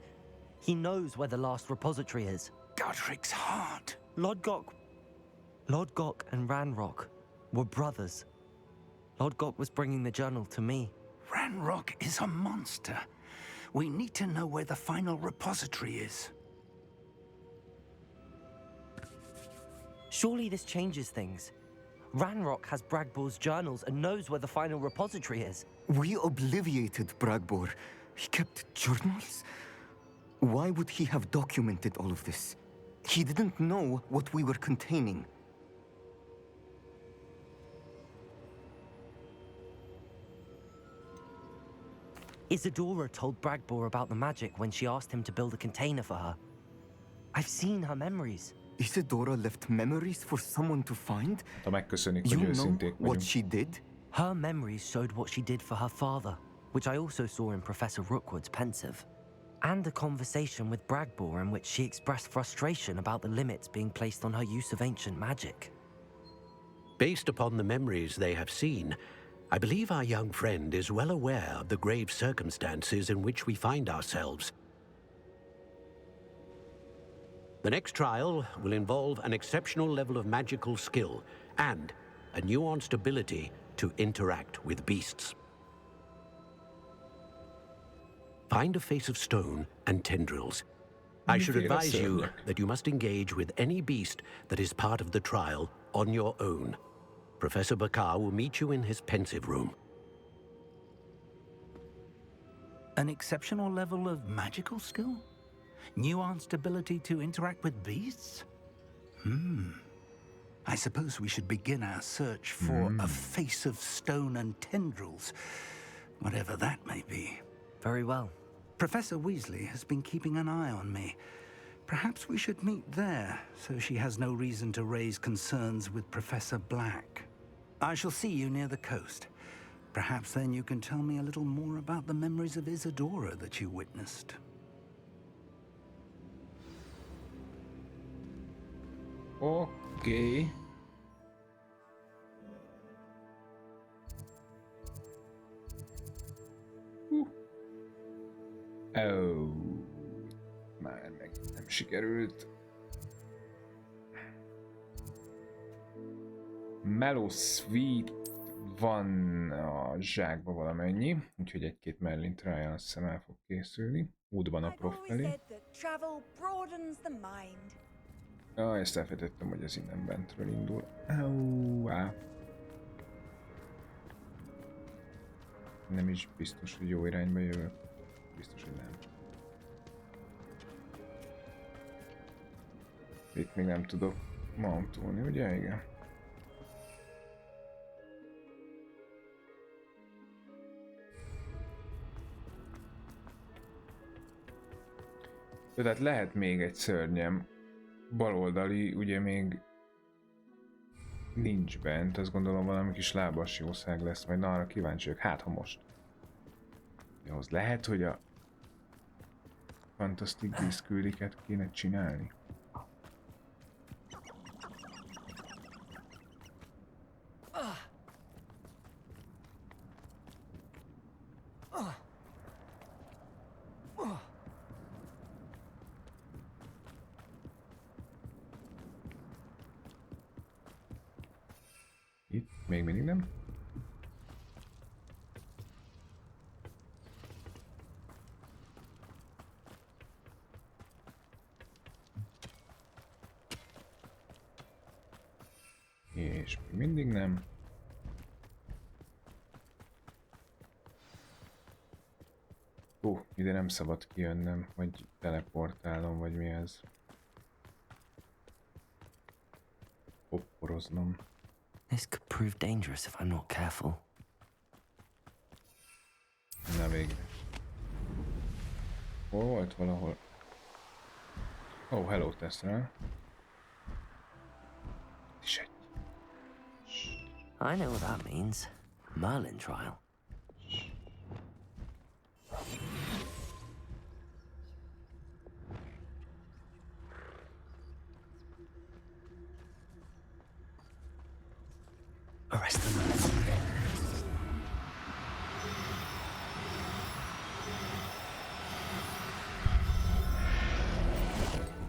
Speaker 1: He knows where the last repository is.
Speaker 12: Godric's heart.
Speaker 1: Lodgok and Ranrock were brothers. Lodgok was bringing the journal to me.
Speaker 12: Ranrock is a monster. We need to know where the final repository is.
Speaker 1: Surely this changes things. Ranrock has Bragbor's journals and knows where the final repository is.
Speaker 14: We obliviated Bragbor. He kept journals? Why would he have documented all of this? He didn't know what we were containing.
Speaker 1: Isadora told Bragbor about the magic when she asked him to build a container for her. I've seen her memories.
Speaker 14: Isadora left memories for someone to find?
Speaker 2: You
Speaker 14: know what she did?
Speaker 1: Her memories showed what she did for her father, which I also saw in Professor Rookwood's pensive. And a conversation with Bragbor in which she expressed frustration about the limits being placed on her use of ancient magic.
Speaker 13: Based upon the memories they have seen, I believe our young friend is well aware of the grave circumstances in which we find ourselves. The next trial will involve an exceptional level of magical skill and a nuanced ability to interact with beasts. Find a face of stone and tendrils. I should advise you that you must engage with any beast that is part of the trial on your own. Professor Bakar will meet you in his pensive room.
Speaker 12: An exceptional level of magical skill? Nuanced ability to interact with beasts? I suppose we should begin our search for a face of stone and tendrils, whatever that may be.
Speaker 1: Very well.
Speaker 12: Professor Weasley has been keeping an eye on me. Perhaps we should meet there, so she has no reason to raise concerns with Professor Black. I shall see you near the coast. Perhaps then you can tell me a little more about the memories of Isadora that you witnessed.
Speaker 2: Okay. Már meg nem sikerült. Mellow Sweet van a zsákba valamennyi, úgyhogy egy-két Merlin trial azt hiszem el fog készülni. Útban a prof felé. Ezt elfejtettem, hogy ez innen bentről indul. Nem is biztos, hogy jó irányba jövök. Biztos, hogy nem. Itt még nem tudok mountolni, ugye? Igen. Tehát lehet még egy szörnyem. Baloldali ugye még nincs bent, azt gondolom valami kis lábas jószág lesz, majd arra kíváncsi vagyok, hát ha most. Ahhoz lehet, hogy a Fantastic Beast küldiket kéne csinálni. Itt még mindig nem. És még mindig nem. Ide nem szabad kijönnöm, vagy teleportálom, vagy mi ez. Popporoznom.
Speaker 1: This could prove dangerous if I'm not careful.
Speaker 2: Na végre. Hol volt valahol? Oh, hello Tesla. Is egy.
Speaker 1: I know what that means. Merlin trial.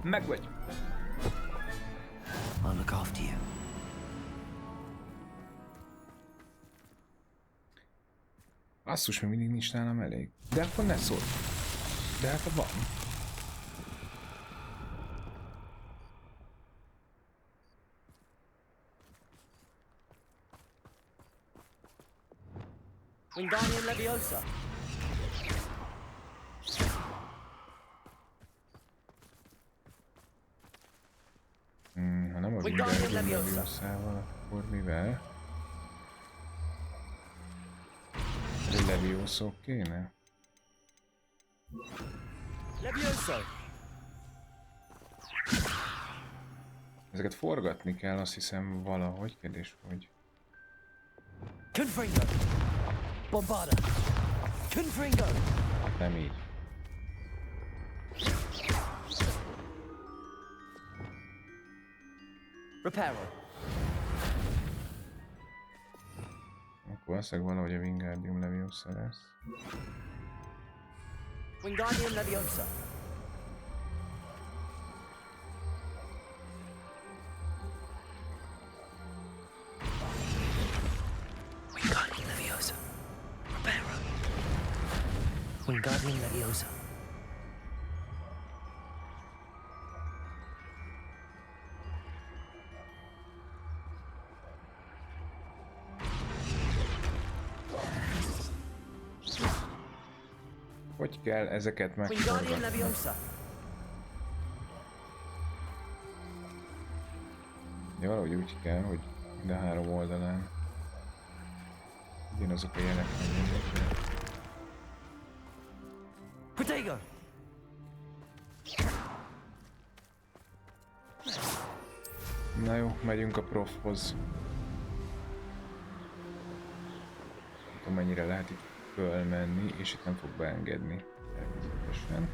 Speaker 2: Meg vagy.
Speaker 1: I'll look after you.
Speaker 2: Basszus, még mindig nincs nálam elég. De akkor ne szólj. De hát van.
Speaker 1: Wingardium Leviosa.
Speaker 2: Ha nem a Wingardium Leviosával, akkor mivel? Leviosok kéne?
Speaker 1: Leviosa.
Speaker 2: Ezeket forgatni kell, azt hiszem valahogy. Kérdés, hogy...
Speaker 1: Confringo. Bombarda. Confringo.
Speaker 2: Nem így.
Speaker 1: Reparo.
Speaker 2: Akkor valószínűleg valahogy a Wingardium Leviosa lesz.
Speaker 1: Wingardium Leviosa. Wingardium Leviosa. Reparo. Wingardium Leviosa.
Speaker 2: Hogy kell ezeket megforgatni? Ja, valahogy úgy kell, hogy mind a három oldalán ugyanazok a jelek megjelennek.
Speaker 1: Protego!
Speaker 2: Na jó, megyünk a profhoz. Nem tudom, mennyire lehet itt fölmenni, és itt nem fog beengedni. Természetesen.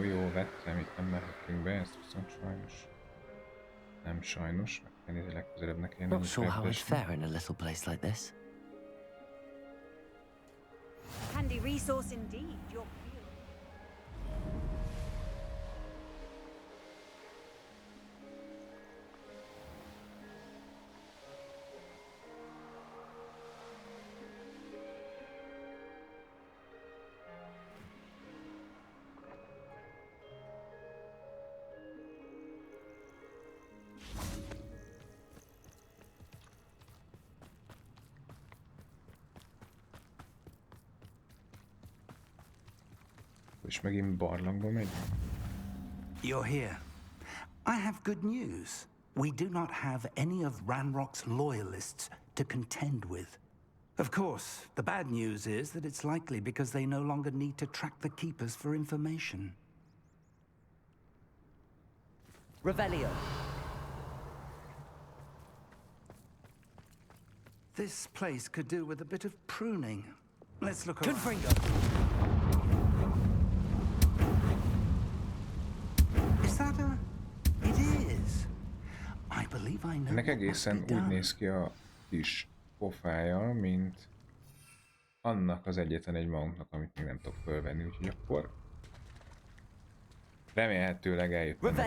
Speaker 2: Jó, vettem, itt nem mehetünk be, ezt viszont sajnos. Nem sajnos, meg kell nézni, legközelebb ne kéne.
Speaker 1: Not sure how I'd fare in a little place like this.
Speaker 11: Handy resource indeed. Your
Speaker 2: És megint barlangba megy.
Speaker 12: You're here. I have good news. We do not have any of Ranrock's loyalists to contend with. Of course, the bad news is that it's likely because they no longer need to track the Keepers for information.
Speaker 1: Revelio.
Speaker 12: This place could do with a bit of pruning. Let's look around.
Speaker 1: Confringo.
Speaker 12: Is that a... It is. I believe I know.
Speaker 2: Ennek egészen úgy néz ki a kis pofája, mint annak az egyetlen egy mountnak, amit még nem tudok fölvenni, úgyhogy akkor remélhetőleg eljutunk.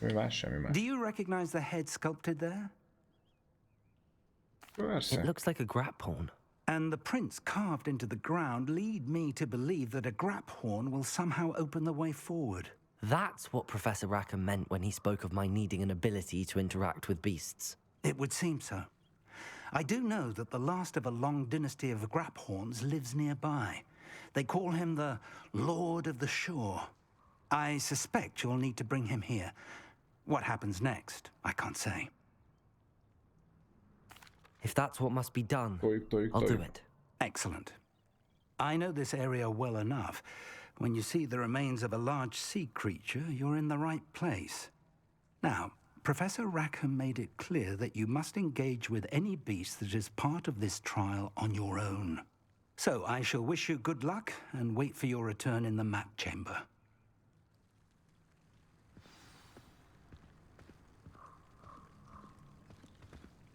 Speaker 2: Mi más, semmi más.
Speaker 12: Do you recognize the head sculpted there?
Speaker 2: Persze.
Speaker 1: It looks like a grap horn.
Speaker 12: And the prints carved into the ground lead me to believe that a grap horn will somehow open the way forward.
Speaker 1: That's what Professor Rackham meant when he spoke of my needing an ability to interact with beasts.
Speaker 12: It would seem so. I do know that the last of a long dynasty of Graphorns lives nearby. They call him the Lord of the Shore. I suspect you'll need to bring him here. What happens next, I can't say.
Speaker 1: If that's what must be done, I'll do it.
Speaker 12: Excellent. I know this area well enough. When you see the remains of a large sea creature, you're in the right place. Now, Professor Rackham made it clear that you must engage with any beast that is part of this trial on your own. So I shall wish you good luck and wait for your return in the map chamber.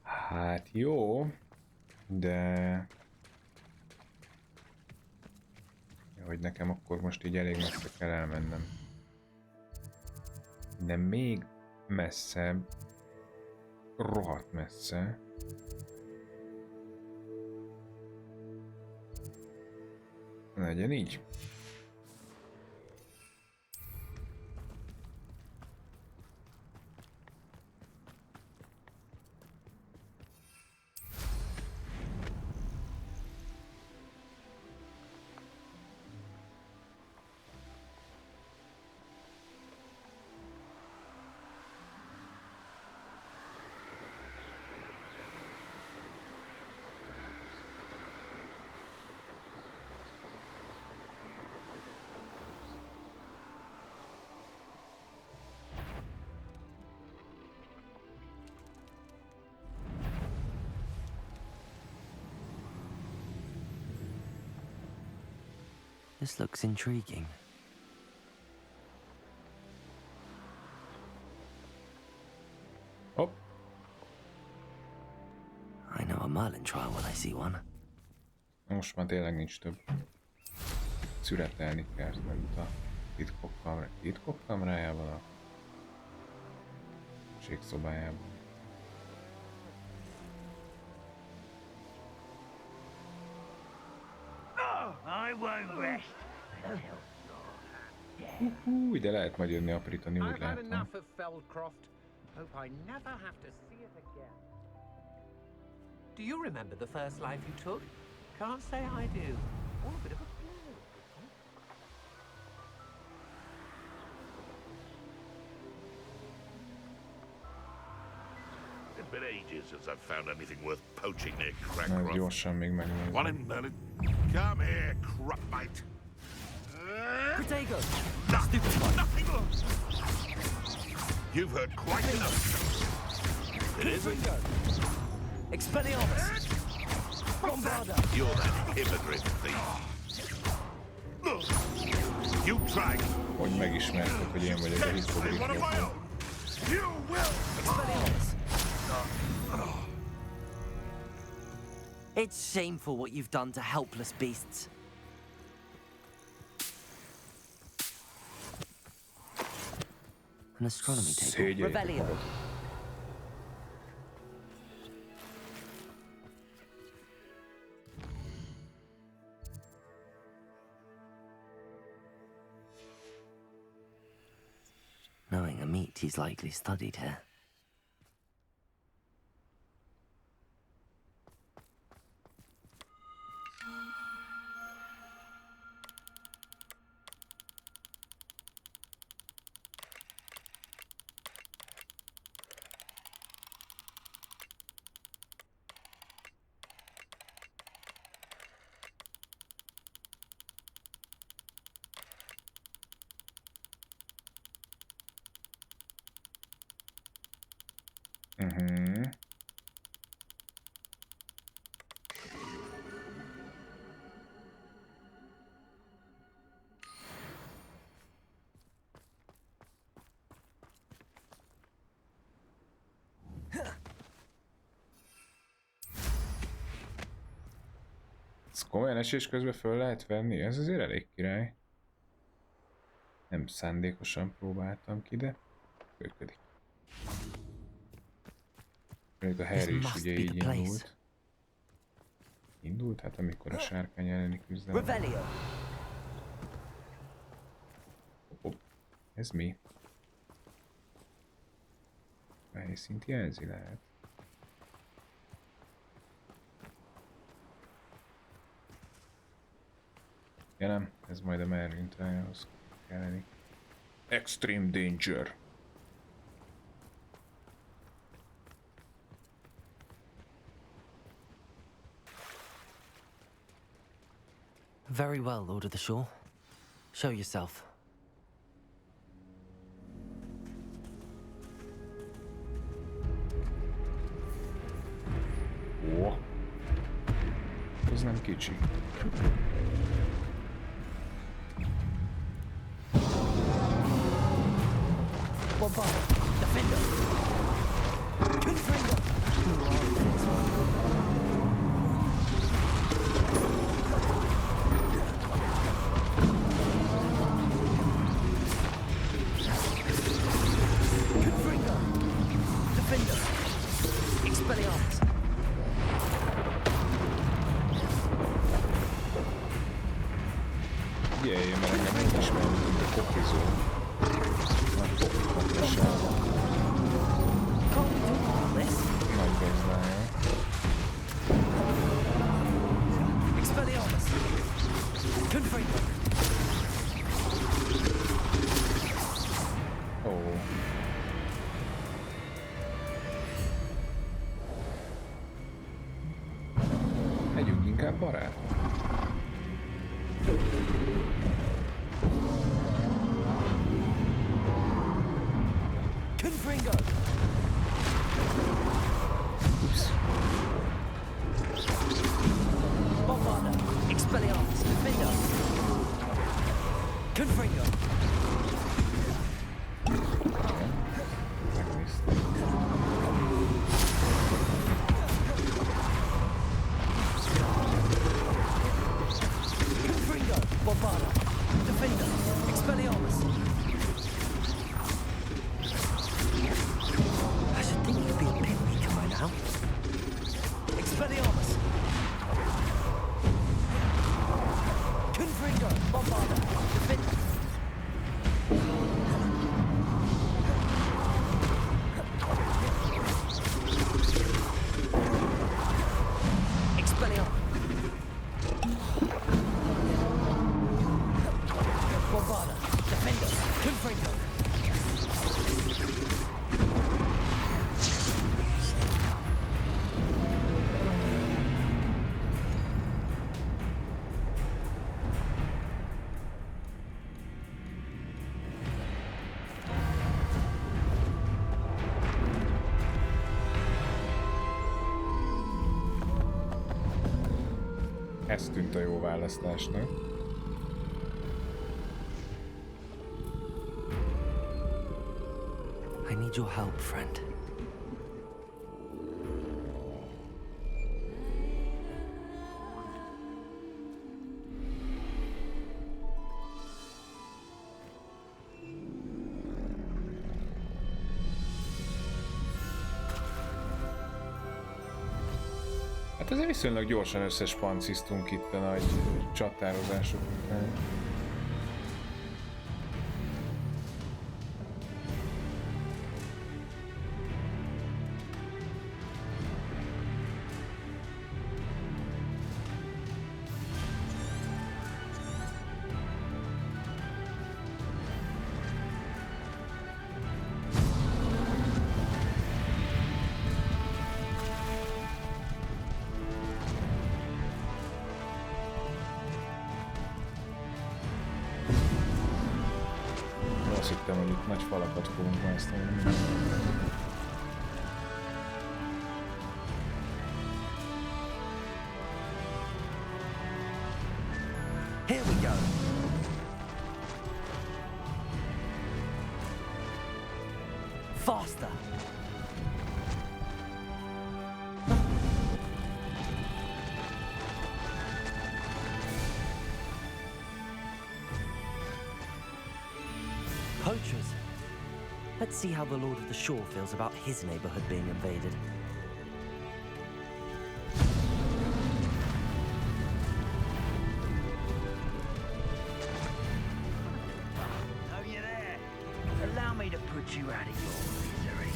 Speaker 2: Hát jó, de... Hogy nekem akkor most így elég messze kell elmennem. De még messzebb, rohadt messze. Legyen így.
Speaker 1: This looks intriguing.
Speaker 2: Oh.
Speaker 1: I know a Merlin trial when I see one.
Speaker 2: Most már tényleg nincs több. Szüretelni kell, mint a titkok kamrájával, a ségszobájában.
Speaker 3: I won't rest.
Speaker 2: De lehet majd jönni aprítani, úgy látom.
Speaker 13: Enough of Feldcroft. Hope I never have to see it again. Do you remember the first life you took? Can't say I do. All a bit of a blur.
Speaker 15: It's been ages since I've found anything worth poaching near
Speaker 2: Ez
Speaker 15: Crackcroft.
Speaker 2: gyorsan még megnézem.
Speaker 15: One in Merlin. Come here, crupmate.
Speaker 1: Protego!
Speaker 15: Nothing lost. You've heard quite enough. It isn't.
Speaker 1: Expelliarmus! Bombarda!
Speaker 15: You're that immigrant thief. You tried.
Speaker 2: Hogy megismertek, hogy én vagyok a hisztobrítót.
Speaker 15: You will.
Speaker 1: Expelliarmus! It's shameful what you've done to helpless beasts. An astronomy table. Revelio. Knowing a meat, he's likely studied here.
Speaker 2: Ezt komolyan esés közben föl lehet venni? Ez azért elég király. Nem szándékosan próbáltam ki, de működik. Még a Harry is ugye így indult. Indult? Hát amikor a sárkány elleni küzdelem. Ez mi? A helyszínt jelzi lehet. Ja nem, ez majd a Merlin Trialhoz kell lenni. Extreme Danger.
Speaker 1: Very well, Lord of the Shore. Show yourself.
Speaker 2: Ó, az nem kicsi. Figyelj, mert engem úgy ismerem, mint a kokizó. Nagy kokizók lesállva. Nagy gazdája. Ó. Legyünk inkább barátok. Ez tűnt a jó választásnak.
Speaker 1: I need your help, friend.
Speaker 2: Hát azért viszonylag gyorsan összespanciztunk itt a nagy csatározások után. Azt hittem, hogy itt nagy falakat fogunk másztani.
Speaker 1: Here we go. Faster. Poachers. Let's see how the Lord of the Shore feels about his neighborhood being invaded.
Speaker 3: Oh, you there? put you out of your misery.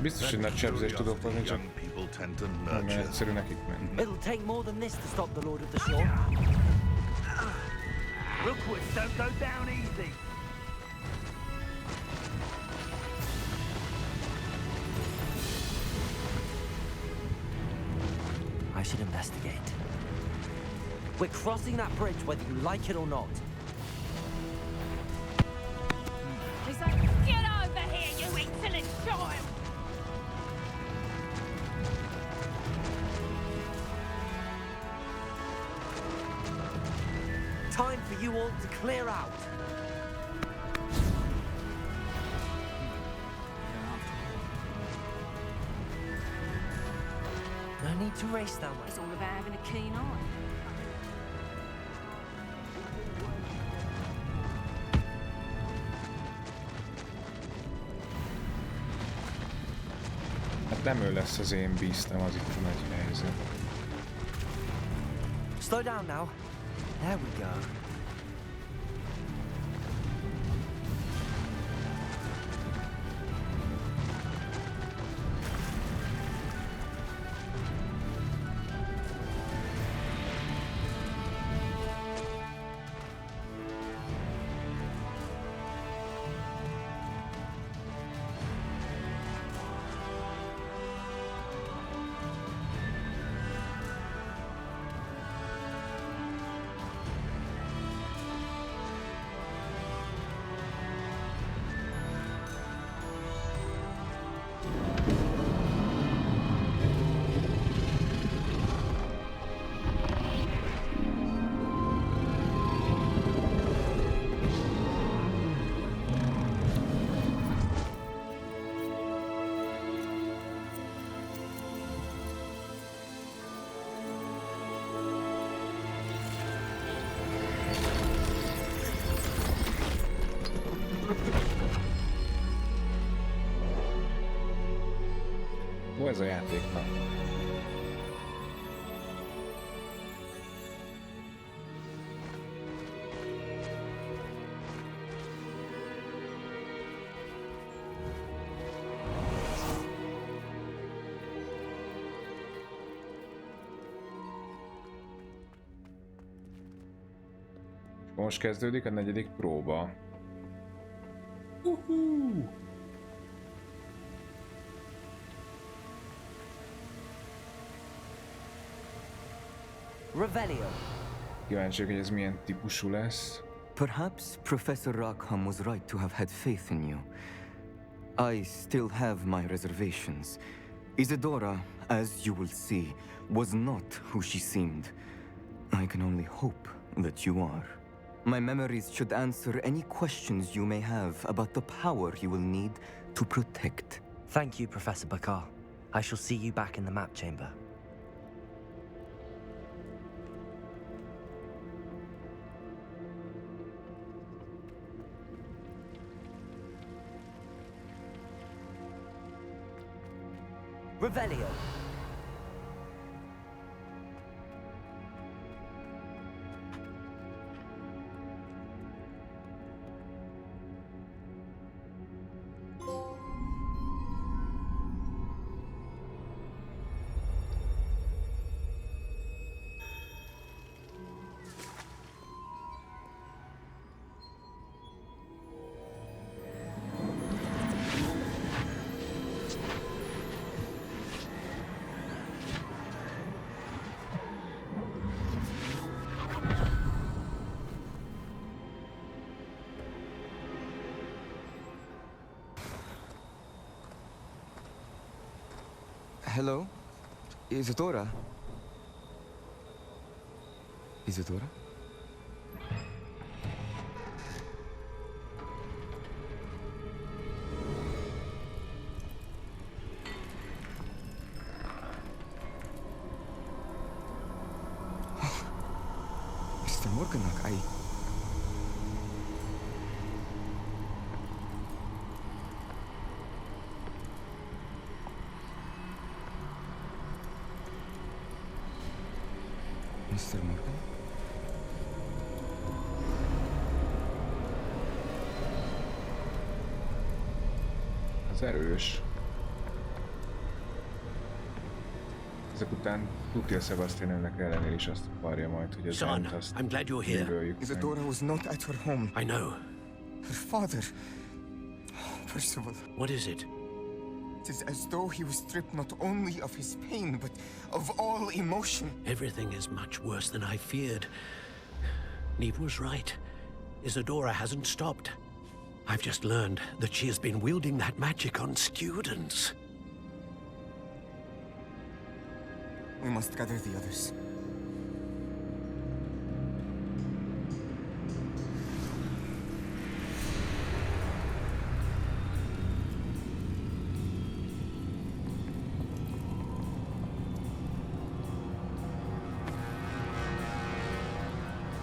Speaker 2: Biztos, hogy nagy sebzést tudok hozni, csak nem egyszerű nekik menni.
Speaker 1: It'll take more than this to stop the Lord of the Shore.
Speaker 3: Rookwards don't go down easy.
Speaker 1: I should investigate. We're crossing that bridge whether you like it or not.
Speaker 5: Get over here, you insolent child!
Speaker 1: Time for you all to clear out. No need to race that way.
Speaker 5: It's all about having a keen eye.
Speaker 2: Hát nem ő lesz az én beastem, az itt a nagy helyzet.
Speaker 1: Slow down now. There we go.
Speaker 2: Jó ez a játék, na. Most kezdődik a 4. próba.
Speaker 1: Revelio.
Speaker 2: Kíváncsiak, hogy ez milyen típusú lesz.
Speaker 14: Perhaps Professor Rackham was right to have had faith in you. I still have my reservations. Isadora, as you will see, was not who she seemed. I can only hope that you are. My memories should answer any questions you may have about the power you will need to protect.
Speaker 1: Thank you, Professor Bakar. I shall see you back in the map chamber. Revelio.
Speaker 14: Hello? Isadora? Isadora? Mr. Morganach, Mr. Morgan?
Speaker 2: Az erős. Ezek után tudja Sebastian ennek ellenére is azt akarja majd, hogy az
Speaker 13: Son, I'm glad you're here.
Speaker 14: Isadora was not at her home.
Speaker 13: I know.
Speaker 14: Her father. Percival.
Speaker 13: What is it?
Speaker 14: It is as though he was stripped not only of his pain, but of all emotion.
Speaker 13: Everything is much worse than I feared. Neve was right. Isadora hasn't stopped. I've just learned that she has been wielding that magic on students.
Speaker 14: We must gather the others.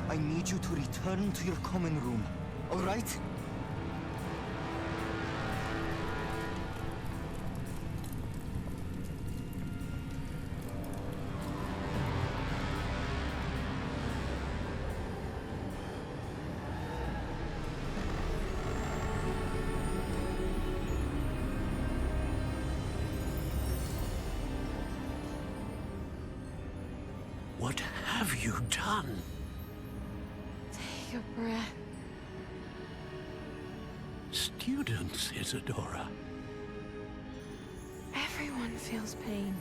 Speaker 14: I need you to return to your common room, all right?
Speaker 13: What have you done?
Speaker 8: Take a breath.
Speaker 13: Students, Isadora.
Speaker 8: Everyone feels pain.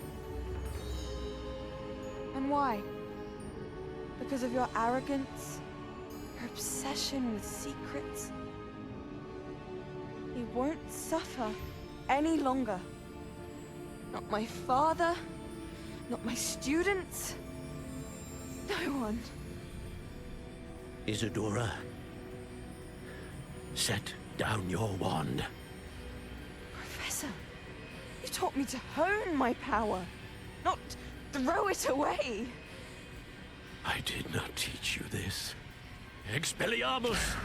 Speaker 8: And why? Because of your arrogance? Your obsession with secrets? He won't suffer any longer. Not my father, not my students, no one.
Speaker 13: Isadora, set down your wand.
Speaker 8: Professor, you taught me to hone my power, not throw it away.
Speaker 13: I did not teach you this. Expelliarmus!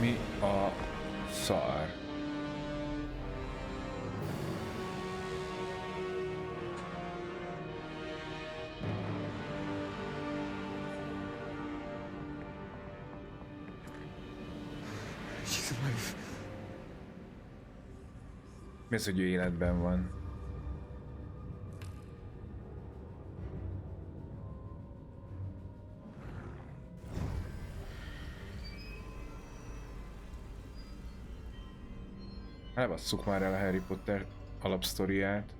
Speaker 2: Mi a szar?
Speaker 14: She's alive.
Speaker 2: Mi az, hogy ő életben van? Elbasszuk már el a Harry Potter alapsztoriát.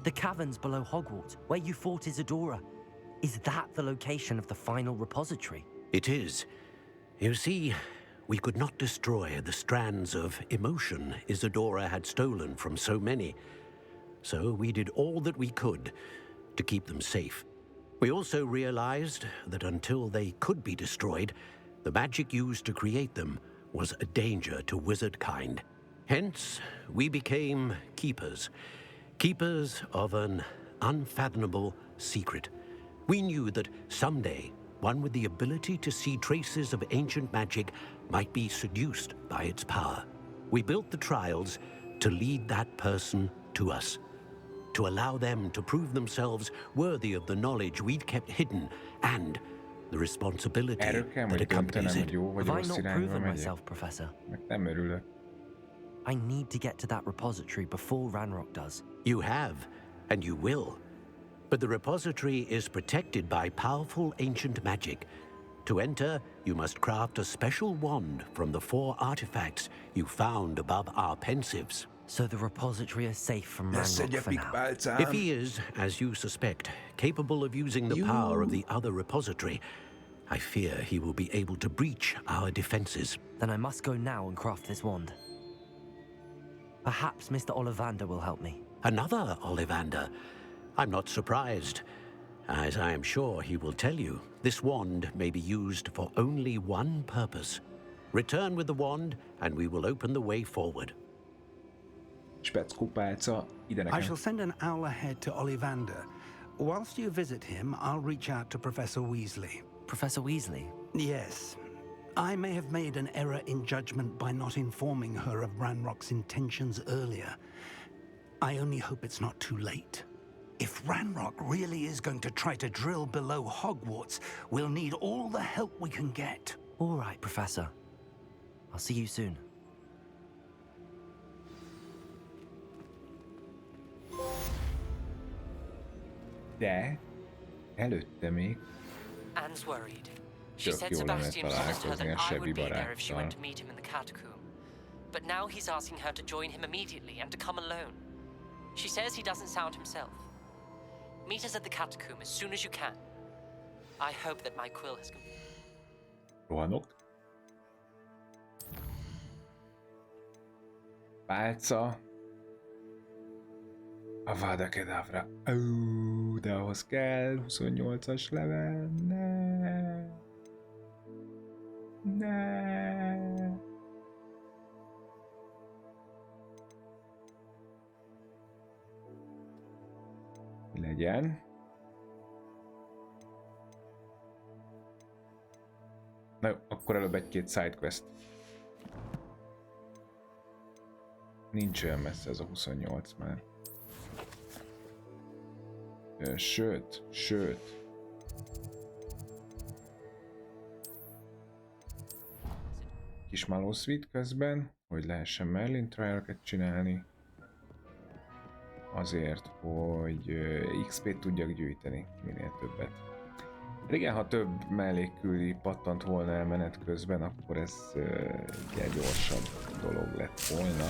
Speaker 1: The caverns below Hogwarts, where you fought Isadora. Is that the location of the final repository?
Speaker 13: It is. You see, we could not destroy the strands of emotion Isadora had stolen from so many. So we did all that we could to keep them safe. We also realized that until they could be destroyed, the magic used to create them was a danger to wizard kind. Hence, we became keepers. Keepers of an unfathomable secret. We knew that someday, one with the ability to see traces of ancient magic might be seduced by its power. We built the trials to lead that person to us, to allow them to prove themselves worthy of the knowledge we'd kept hidden and the responsibility that accompanies it.
Speaker 1: Have I not proven myself, Professor?
Speaker 2: Nem örülök.
Speaker 1: I need to get to that repository before Ranrock does.
Speaker 13: You have, And you will. But the repository is protected by powerful ancient magic. To enter, you must craft a special wand from the 4 artifacts you found above our pensives.
Speaker 1: So the repository is safe from Ranrock for now.
Speaker 13: If he is, as you suspect, capable of using the power of the other repository, I fear he will be able to breach our defenses.
Speaker 1: Then I must go now and craft this wand. Perhaps Mr. Ollivander will help me.
Speaker 13: Another Ollivander? I'm not surprised. As I am sure he will tell you, this wand may be used for only one purpose. Return with the wand, and we will open the way forward.
Speaker 12: I shall send an owl ahead to Ollivander. Whilst you visit him, I'll reach out to Professor Weasley.
Speaker 1: Professor Weasley?
Speaker 12: Yes. I may have made an error in judgment by not informing her of Ranrock's intentions earlier. I only hope it's not too late. If Ranrock really is going to try to drill below Hogwarts, we'll need all the help we can get.
Speaker 1: All right, Professor. I'll see you soon.
Speaker 2: De előtte még
Speaker 16: Anne's worried. She
Speaker 2: tök
Speaker 16: said
Speaker 2: jó lenne
Speaker 16: Sebastian promised her
Speaker 2: találkozni a
Speaker 16: that I
Speaker 2: Sebi
Speaker 16: would be there if she went
Speaker 2: baráttal.
Speaker 16: to meet him in the catacomb. But now he's asking her to join him immediately and to come alone. She says he doesn't sound himself. Meet us at the catacomb as soon as you can. I hope that my quill has come.
Speaker 2: Rohanok. Pálca. Avada Kedavra. De ahhoz kell 28-as level. Ne. Ne. Legyen. Na jó, akkor előbb egy-két sidequest. Nincs olyan messze ez a 28 már. Sőt. Kis malószvít közben, hogy lehessen Merlin trial-ket csinálni. Azért, hogy XP-t tudjak gyűjteni minél többet. Igen, ha több mellékküli pattant volna el menet közben, akkor ez egy gyorsabb dolog lett volna.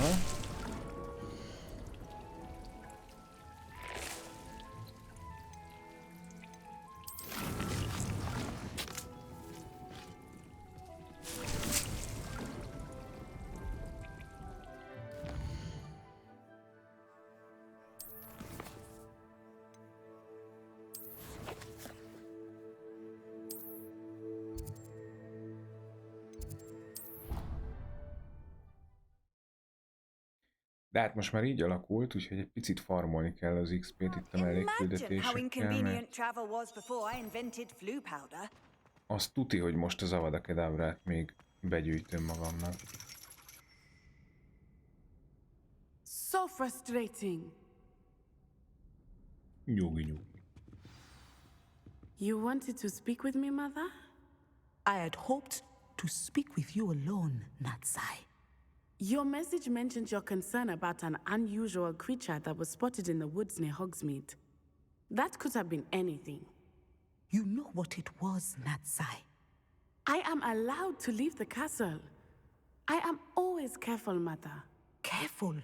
Speaker 2: De hát most már így alakult, úgyhogy egy picit farmolni kell az XP-t itt a mellékküldetésekkel, mert azt tuti, hogy most az Avada Kedavrát még begyűjtöm magamnak.
Speaker 17: So frustrating.
Speaker 2: Nyugi.
Speaker 17: You wanted to speak with me, Mother?
Speaker 18: I had hoped to speak with you alone, Natsai.
Speaker 17: Your message mentioned your concern about an unusual creature that was spotted in the woods near Hogsmeade. That could have been anything.
Speaker 18: You know what it was, Natsai.
Speaker 17: I am allowed to leave the castle. I am always careful, Mother.
Speaker 18: Careful?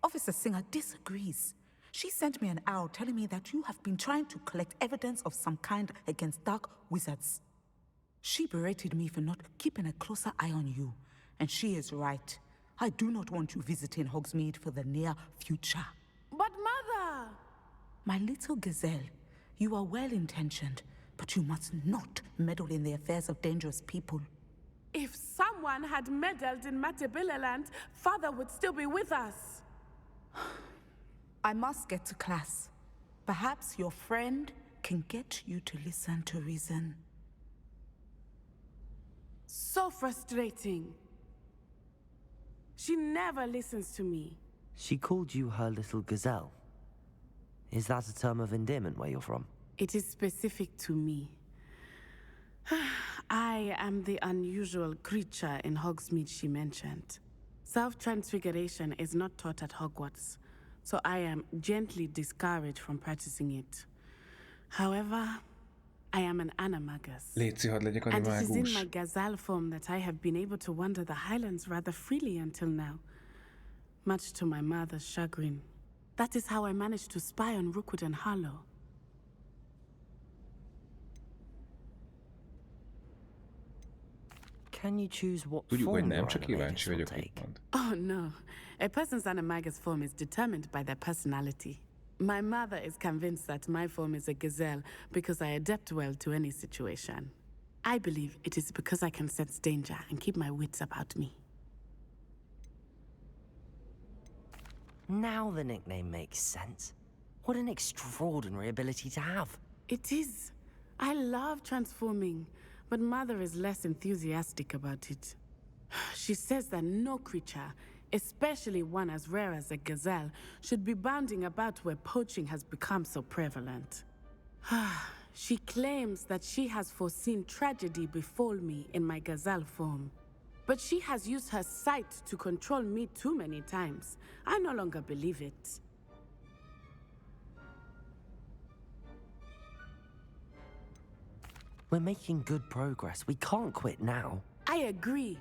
Speaker 18: Officer Singer disagrees. She sent me an owl telling me that you have been trying to collect evidence of some kind against dark wizards. She berated me for not keeping a closer eye on you, and she is right. I do not want you visiting Hogsmeade for the near future.
Speaker 17: But Mother!
Speaker 18: My little gazelle, you are well-intentioned, but you must not meddle in the affairs of dangerous people.
Speaker 17: If someone had meddled in Matabeleland, Father would still be with us.
Speaker 18: I must get to class. Perhaps your friend can get you to listen to reason.
Speaker 17: So frustrating. She never listens to me.
Speaker 1: She called you her little gazelle. Is that a term of endearment where you're from?
Speaker 17: It is specific to me. I am the unusual creature in Hogsmeade she mentioned. Self-transfiguration is not taught at Hogwarts. so I am gently discouraged from practicing it. However, I am an animagus.
Speaker 2: Léci, hadd legyek
Speaker 17: And it is in
Speaker 2: animágus.
Speaker 17: my gazelle form that I have been able to wander the highlands rather freely until now, much to my mother's chagrin. That is how I managed to spy on Rookwood and Harlow.
Speaker 1: Can you choose what
Speaker 2: Tudjuk, hogy
Speaker 1: form
Speaker 2: nem,
Speaker 1: your
Speaker 2: csak kíváncsi
Speaker 1: animagus will
Speaker 2: vagyok, mit
Speaker 1: take?
Speaker 2: mond.
Speaker 17: Oh no, a person's animagus form is determined by their personality. My mother is convinced that my form is a gazelle because I adapt well to any situation. I believe it is because I can sense danger and keep my wits about me.
Speaker 1: Now the nickname makes sense. What an extraordinary ability to have.
Speaker 17: It is. I love transforming, but Mother is less enthusiastic about it. She says that no creature, especially one as rare as a gazelle, should be bounding about where poaching has become so prevalent. She claims that she has foreseen tragedy befall me in my gazelle form. But she has used her sight to control me too many times. I no longer believe it.
Speaker 1: We're making good progress. We can't quit now.
Speaker 17: I agree.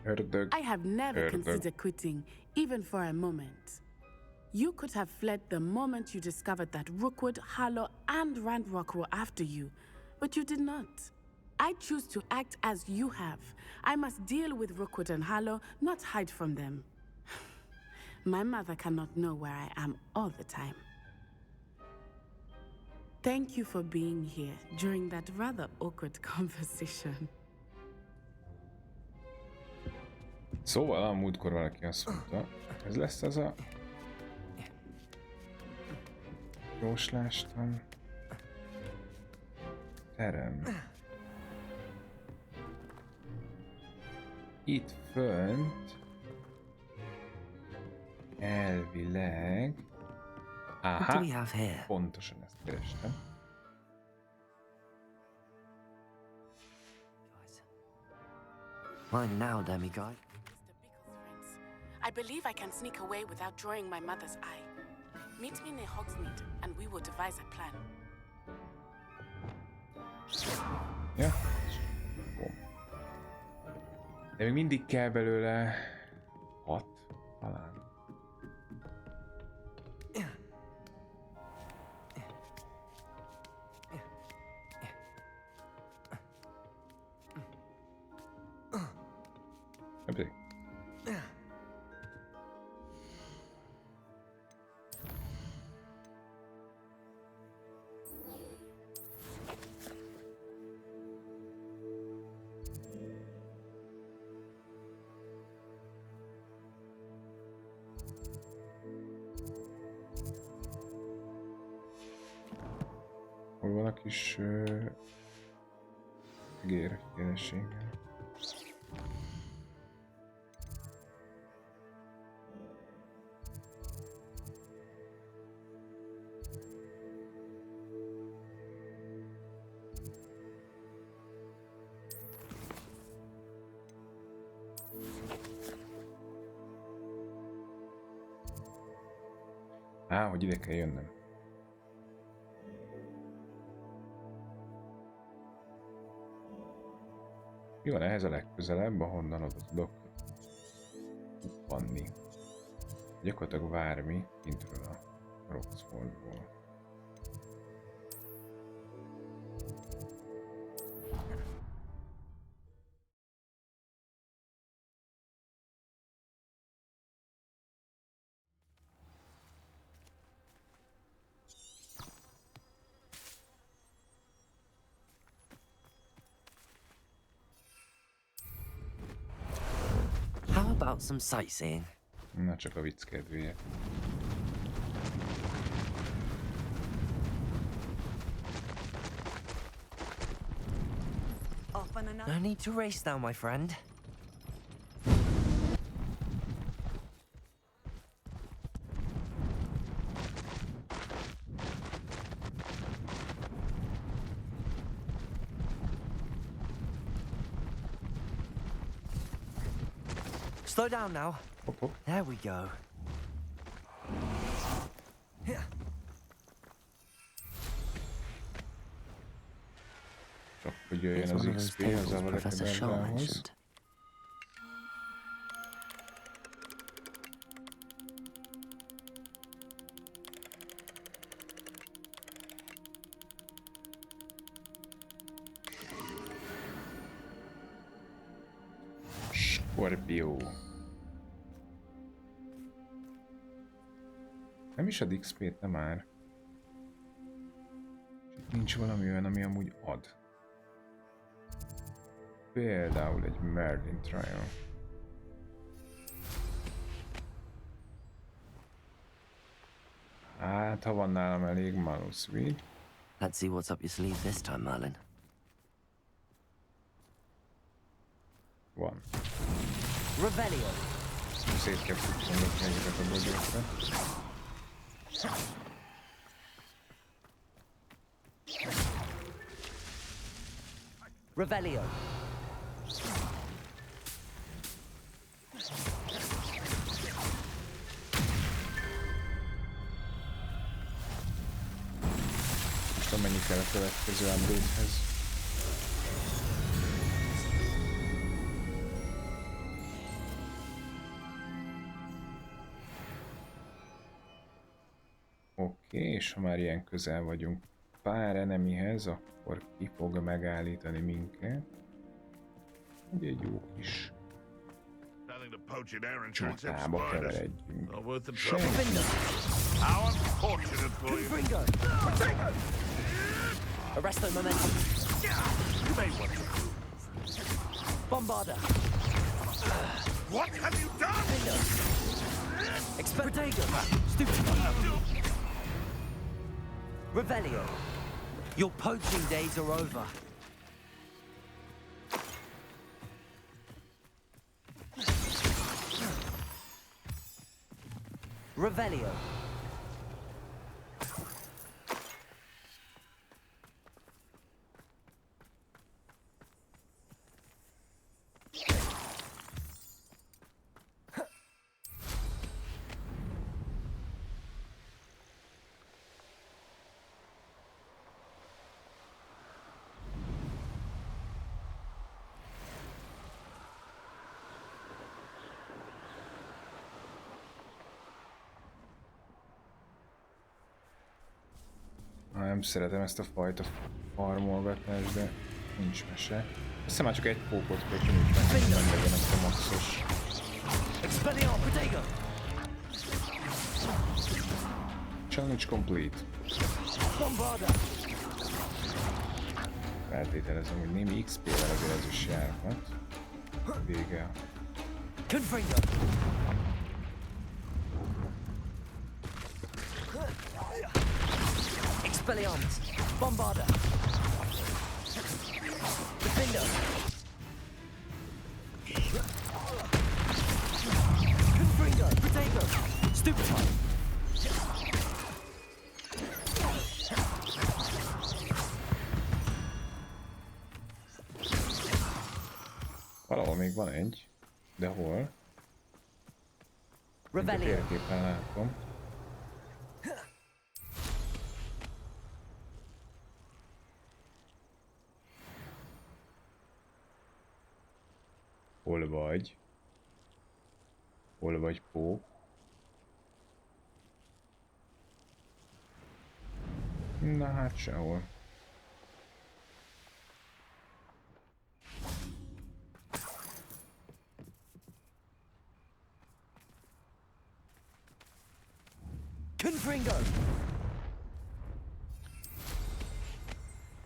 Speaker 17: I have never considered quitting, even for a moment. You could have fled the moment you discovered that Rookwood, Harlow, and Randrock were after you, but you did not. I choose to act as you have. I must deal with Rookwood and Harlow, not hide from them. My mother cannot know where I am all the time. Thank you for being here during that rather awkward conversation.
Speaker 2: Szóval a múltkor valaki azt mondta, ez lesz az a jóslástan terem. Itt fönt elvileg... Áhá, pontosan ezt kerestem.
Speaker 1: Mine now, demigod.
Speaker 17: I believe I can sneak away without drawing my mother's eye. Meet me near Hogsmeade, and we will devise a plan.
Speaker 2: Ja. De még mindig kell belőle 6 talán. Ebbe. Hol van a kis gérkerességgel? Á, hogy ide kell jönnöm. Mi van ehhez a legközelebb, ahonnan oda tudok uppanni? Gyakorlatilag bármi kintről a Roxfortból.
Speaker 1: How about some sightseeing?
Speaker 2: Na, csak a vicc kedvéért.
Speaker 1: No need to race now, my friend. Slow down now. There we go.
Speaker 2: hogy jöjjön az XP az avarakadásához. Skorpió. Nem is ad XP-t, nem már. Nincs valami olyan, ami amúgy ad. Például egy Merlin Trial. Hát, ha van nálam elég Malus Weed.
Speaker 1: Let's see what's up your sleeve this time, Merlin.
Speaker 2: Van.
Speaker 1: Revelio.
Speaker 2: Szét kell futni ezeket a bogyókat.
Speaker 1: Revelio.
Speaker 2: Most mennyi kell a következő update-hez. Oké, és ha már ilyen közel vagyunk pár enemihez, akkor ki fog megállítani minket. Ugye egy jó kis csatába keveredjünk.
Speaker 1: Arresto momentum. Bombarder.
Speaker 15: What have you done?
Speaker 1: Expectago. Stupid. Revelio. Your poaching days are over. Revelio.
Speaker 2: Nem szeretem ezt a fajta farmolgatást, de nincs mese. Azt hiszem már csak egy pókot kell kinyújtani, hogy nem legyen ezt a maxos. Challenge complete. Feltételezem, hogy némi XP-vel azért ez is járhat. Vége.
Speaker 1: Expelliarmus. Bombarder. Defender. Confringo. Potato. Stupefy.
Speaker 2: Valahol még van egy, de hol?
Speaker 1: Revelio.
Speaker 2: Térképen látom. Hol vagy? Hol vagy, pók? Na hát sehol.
Speaker 1: Confringo.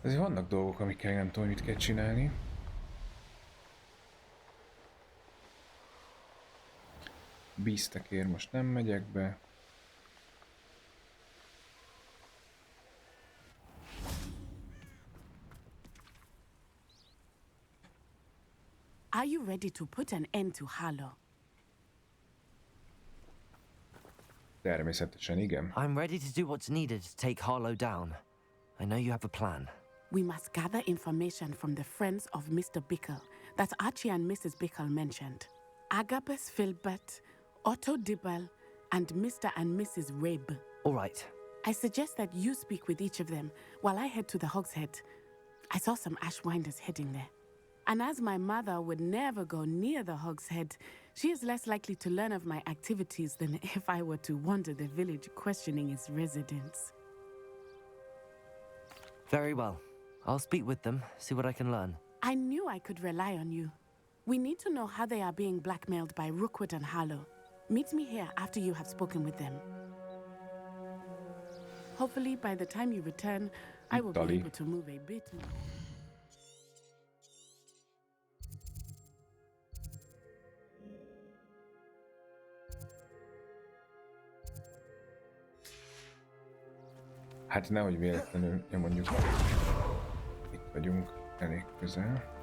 Speaker 2: Ezért vannak dolgok, amikkel nem tudom, mit kell csinálni. Beastekért most nem megyek be.
Speaker 17: Are you ready to put an end to Harlow?
Speaker 2: Természetesen igen.
Speaker 1: I'm ready to do what's needed to take Harlow down. I know you have a plan.
Speaker 17: We must gather information from the friends of Mr. Bickle that Archie and Mrs. Bickle mentioned. Agabus Filbert, Otto Dibble, and Mr. and Mrs. Rabe.
Speaker 1: All right.
Speaker 17: I suggest that you speak with each of them while I head to the Hogshead. I saw some ashwinders heading there. And as my mother would never go near the Hog's Head, she is less likely to learn of my activities than if I were to wander the village questioning its residents.
Speaker 1: Very well. I'll speak with them, see what I can learn.
Speaker 17: I knew I could rely on you. We need to know how they are being blackmailed by Rookwood and Harlow. Meet me here after you have spoken with them. Hopefully, by the time you return, I will be able to move a bit more.
Speaker 2: Hát nehogy véletlenül, mondjuk itt vagyunk elég közel.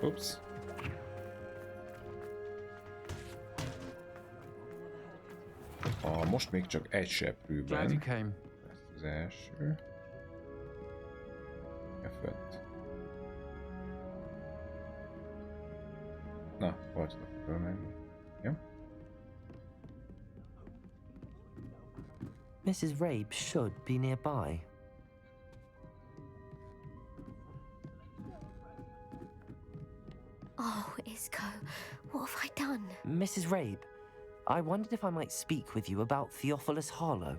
Speaker 2: Oops. Most még csak egy seprűben. Ez az első. F5. Na, volt tudok fölmenni. Ja.
Speaker 1: Mrs. Rabe should be nearby.
Speaker 19: Oh, Isco, what have I done?
Speaker 1: Mrs. Rabe, I wondered if I might speak with you about Theophilus Harlow.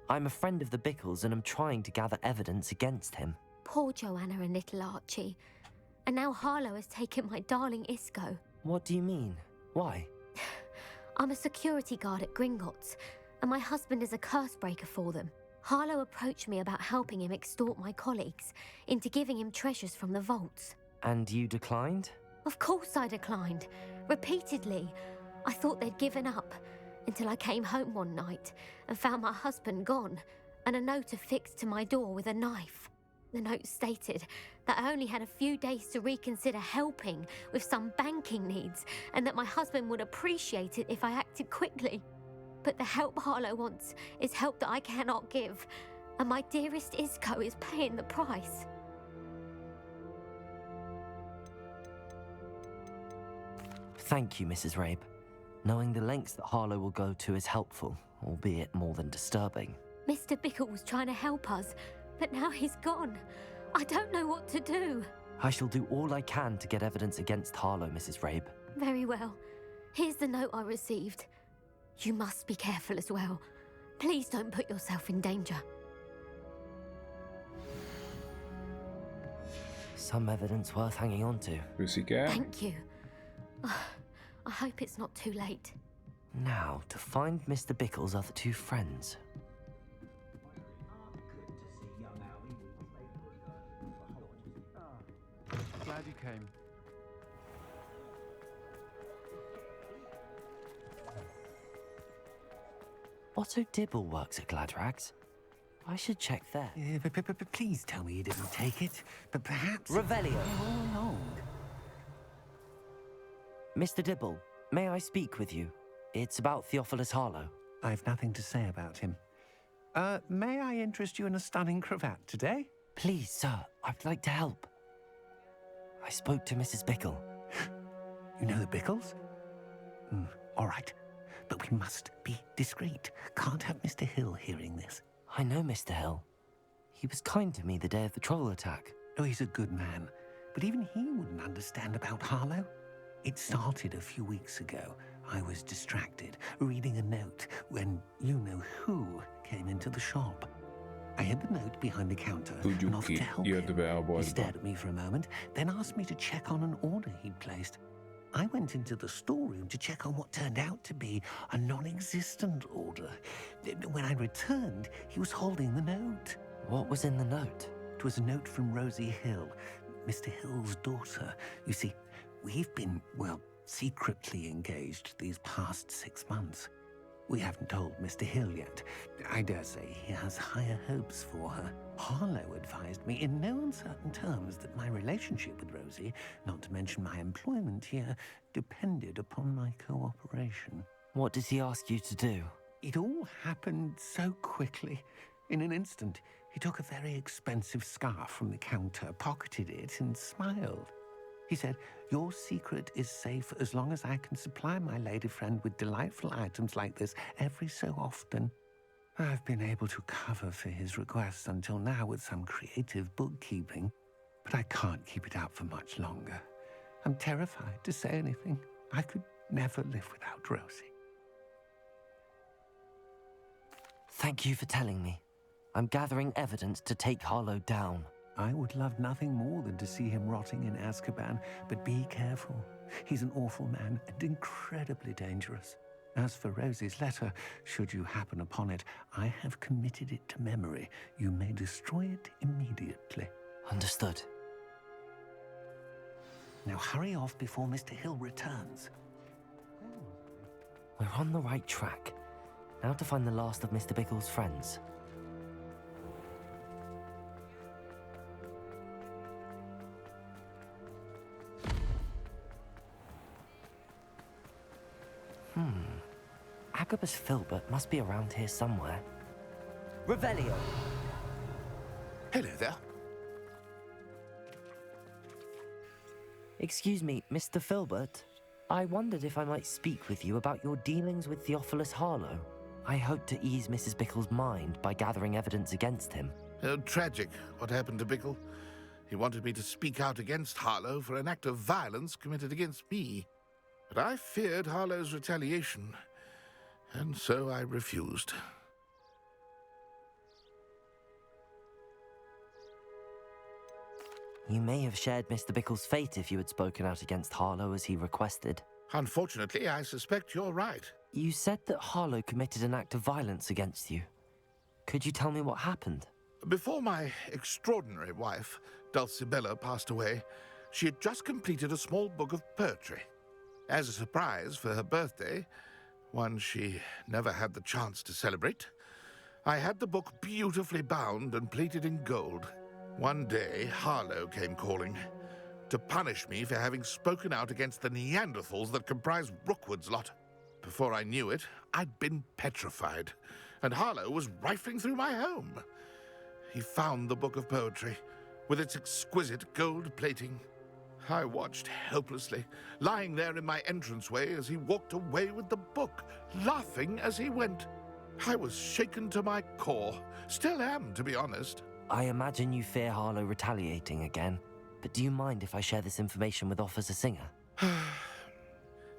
Speaker 1: I'm a friend of the Bickles and I'm trying to gather evidence against him.
Speaker 19: Poor Joanna and little Archie. And now Harlow has taken my darling Isco.
Speaker 1: What do you mean? Why?
Speaker 19: I'm a security guard at Gringotts, and my husband is a curse breaker for them. Harlow approached me about helping him extort my colleagues into giving him treasures from the vaults.
Speaker 1: And you declined?
Speaker 19: Of course I declined. Repeatedly. I thought they'd given up, until I came home one night and found my husband gone, and a note affixed to my door with a knife. The note stated that I only had a few days to reconsider helping with some banking needs, and that my husband would appreciate it if I acted quickly. But the help Harlow wants is help that I cannot give, and my dearest Isco is paying the price.
Speaker 1: Thank you, Mrs. Rabe. Knowing the lengths that Harlow will go to is helpful, albeit more than disturbing.
Speaker 19: Mr. Bickle was trying to help us, but now he's gone. I don't know what to do.
Speaker 1: I shall do all I can to get evidence against Harlow, Mrs. Rabe.
Speaker 19: Very well. Here's the note I received. You must be careful as well. Please don't put yourself in danger.
Speaker 1: Some evidence worth hanging on to.
Speaker 19: Thank you. I hope it's not too late.
Speaker 1: Now, to find Mr. Bickle's other two friends.
Speaker 6: Glad you came.
Speaker 1: Otto Dibble works at Gladrags. I should check there.
Speaker 20: But please tell me you didn't take it. But perhaps...
Speaker 1: Revelio.
Speaker 20: All along.
Speaker 1: Mr. Dibble, may I speak with you? It's about Theophilus Harlow.
Speaker 20: I've nothing to say about him. May I interest you in a stunning cravat today?
Speaker 1: Please, sir, I'd like to help. I spoke to Mrs. Bickle.
Speaker 20: You know the Bickles? All right, but we must be discreet. Can't have Mr. Hill hearing this.
Speaker 1: I know Mr. Hill. He was kind to me the day of the troll attack.
Speaker 20: Oh, he's a good man, but even he wouldn't understand about Harlow. It started a few weeks ago. I was distracted, reading a note, when you-know-who came into the shop. I hid the note behind the counter and offered to help him. He stared at me for a moment, then asked me to check on an order he'd placed. I went into the storeroom to check on what turned out to be a non-existent order. When I returned, he was holding the note.
Speaker 1: What was in the note?
Speaker 20: It was a note from Rosie Hill, Mr. Hill's daughter. You see, we've been, well, secretly engaged these past 6 months. We haven't told Mr. Hill yet. I dare say he has higher hopes for her. Harlow advised me in no uncertain terms that my relationship with Rosie, not to mention my employment here, depended upon my cooperation.
Speaker 1: What does he ask you to do?
Speaker 20: It all happened so quickly. In an instant, He took a very expensive scarf from the counter, pocketed it, and smiled. He said, "Your secret is safe as long as I can supply my lady friend with delightful items like this every so often." I've been able to cover for his requests until now with some creative bookkeeping, but I can't keep it up for much longer. I'm terrified to say anything. I could never live without Rosie.
Speaker 1: Thank you for telling me. I'm gathering evidence to take Harlow down.
Speaker 20: I would love nothing more than to see him rotting in Azkaban, but be careful. He's an awful man and incredibly dangerous. As for Rosie's letter, should you happen upon it, I have committed it to memory. You may destroy it immediately.
Speaker 1: Understood.
Speaker 20: Now hurry off before Mr. Hill returns.
Speaker 1: We're on the right track. Now to find the last of Mr. Bickle's friends. Agabus Filbert must be around here somewhere. Revelio!
Speaker 15: Hello there.
Speaker 1: Excuse me, Mr. Filbert. I wondered if I might speak with you about your dealings with Theophilus Harlow. I hope to ease Mrs. Bickle's mind by gathering evidence against him.
Speaker 15: Tragic what happened to Bickle. He wanted me to speak out against Harlow for an act of violence committed against me. But I feared Harlow's retaliation, and so I refused.
Speaker 1: You may have shared Mr. Bickle's fate if you had spoken out against Harlow as he requested.
Speaker 15: Unfortunately, I suspect you're right.
Speaker 1: You said that Harlow committed an act of violence against you. Could you tell me what happened?
Speaker 15: Before my extraordinary wife, Dulcibella, passed away, she had just completed a small book of poetry. As a surprise for her birthday, one she never had the chance to celebrate, I had the book beautifully bound and plated in gold. One day, Harlow came calling to punish me for having spoken out against the Neanderthals that comprise Rookwood's lot. Before I knew it, I'd been petrified, and Harlow was rifling through my home. He found the book of poetry, with its exquisite gold plating. I watched helplessly, lying there in my entranceway as he walked away with the book, laughing as he went. I was shaken to my core. Still am, to be honest.
Speaker 1: I imagine you fear Harlow retaliating again, but do you mind if I share this information with Officer Singer?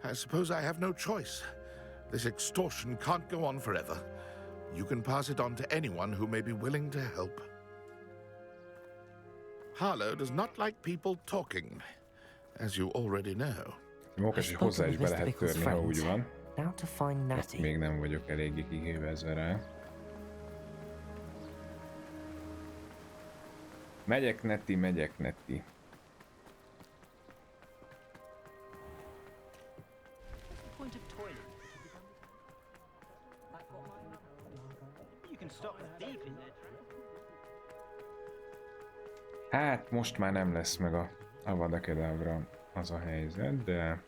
Speaker 15: I suppose I have no choice. This extortion can't go on forever. You can pass it on to anyone who may be willing to help. Harlow does not like people talking, as you already know.
Speaker 2: Mókás, hogy hozzá is be lehet törni, ha úgy van.
Speaker 1: Now to find Natty.
Speaker 2: Még nem vagyok eléggé kihívezve rá. Megyek, Netty. Hát, most már nem lesz meg a Avada Kedavra az a helyzet, de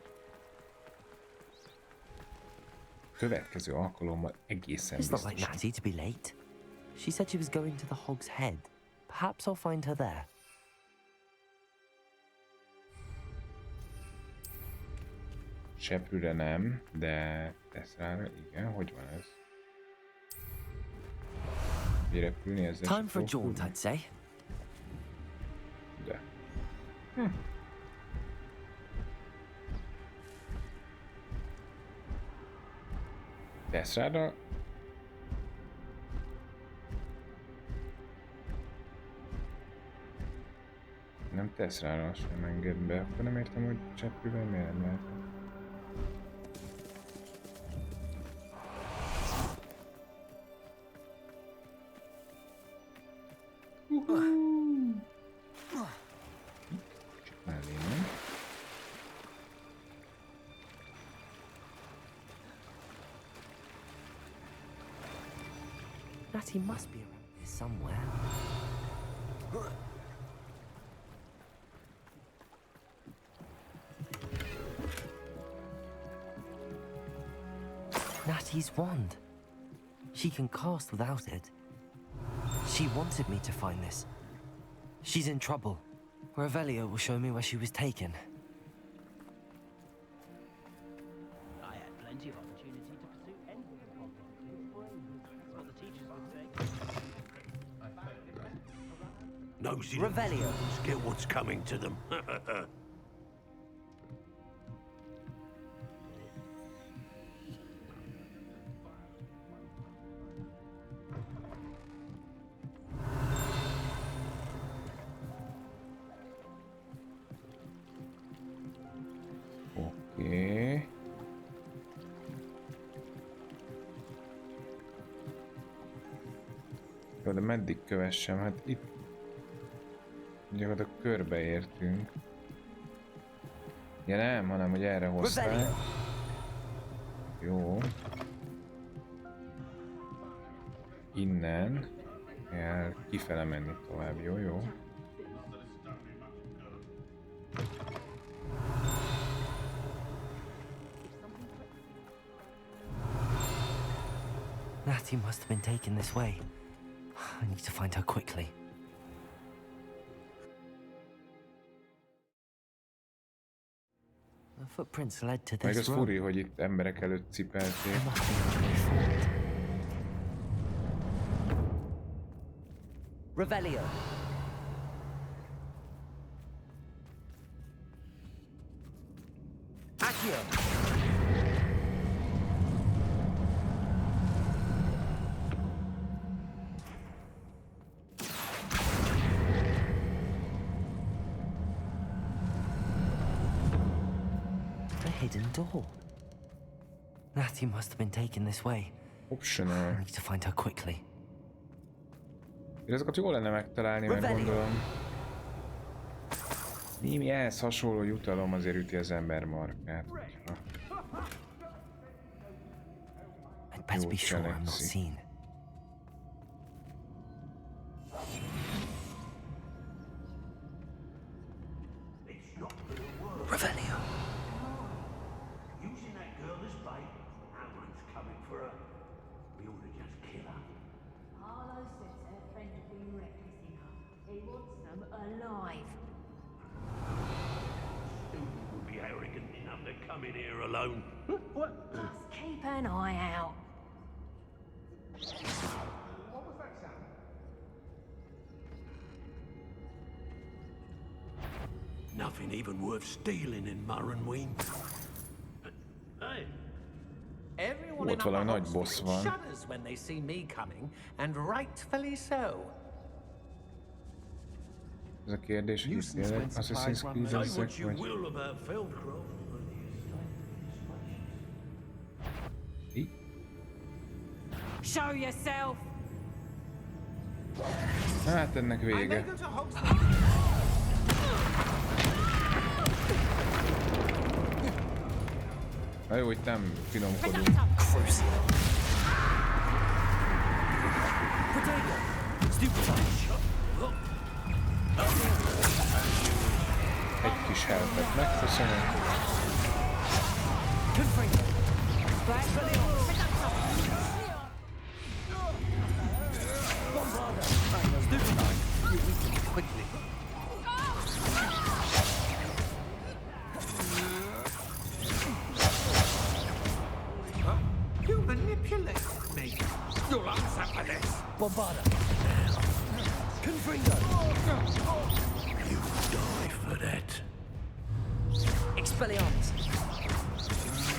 Speaker 2: következő alkalommal egészen
Speaker 1: It's
Speaker 2: biztos.
Speaker 1: not like Natty to be late. She said she was going to the Hog's Head. Perhaps I'll find her there.
Speaker 2: Seprűre nem, de Teszrára igen, hogy van ez? Repülni ezzel.
Speaker 1: Time for a jaunt, I'd say.
Speaker 2: De. Teszrára. Nem Teszrára sem enged be, akkor nem értem, hogy cseprűvel miért nem lehet.
Speaker 1: Natty must be around here somewhere. Natty's wand. She can cast without it. She wanted me to find this. She's in trouble. Revelio will show me where she was taken.
Speaker 3: I had plenty of opportunity to pursue any of the problems. That's what the teachers would say.
Speaker 20: Nosy
Speaker 1: Revelio.
Speaker 20: Get what's coming to them.
Speaker 2: Oké. Jó, de meddig kövessem? Hát itt gyakorlatilag körbeértünk. Ja nem, hanem hogy erre hozták. Jó. Innen kell kifele menni tovább, jó, jó.
Speaker 1: Natty must have been taken this way. I need to find her quickly. The footprints led to
Speaker 2: Meg
Speaker 1: this
Speaker 2: az
Speaker 1: room.
Speaker 2: furi, hogy itt emberek előtt cipelték.
Speaker 1: Revelio. Accio. A hidden door. Natty must have been taken this way.
Speaker 2: Optional.
Speaker 1: I need to find her quickly.
Speaker 2: Ezeket jól lenne megtalálni, mert gondolom némi ehhez hasonló jutalom azért üti az ember markát. Jó cselekszik.
Speaker 1: Revelio.
Speaker 20: Using that girl as bait, no one's coming for her. We ought to just kill her.
Speaker 5: Harlow says her friend has been reckless enough. He wants them alive.
Speaker 20: Student will be arrogant enough to come in here alone. What?
Speaker 5: Just keep an eye out.
Speaker 20: What was that sound? Nothing even worth stealing in Murrenween. Hey.
Speaker 13: Everyone
Speaker 2: Ott valami nagy boss van.
Speaker 13: shudders when they see me coming, and rightfully so.
Speaker 2: Ez a kérdés, hogy tényleg Assassin's Creed ezek, vagy...
Speaker 5: Show yourself.
Speaker 2: Hát ennek vége. Na jó, itt nem finomkodunk. Egy kis helpet megköszönöm.
Speaker 20: You manipulate me. You'll answer for this.
Speaker 1: Bombarda. Confringo.
Speaker 20: You die for that.
Speaker 1: Expelliarmus.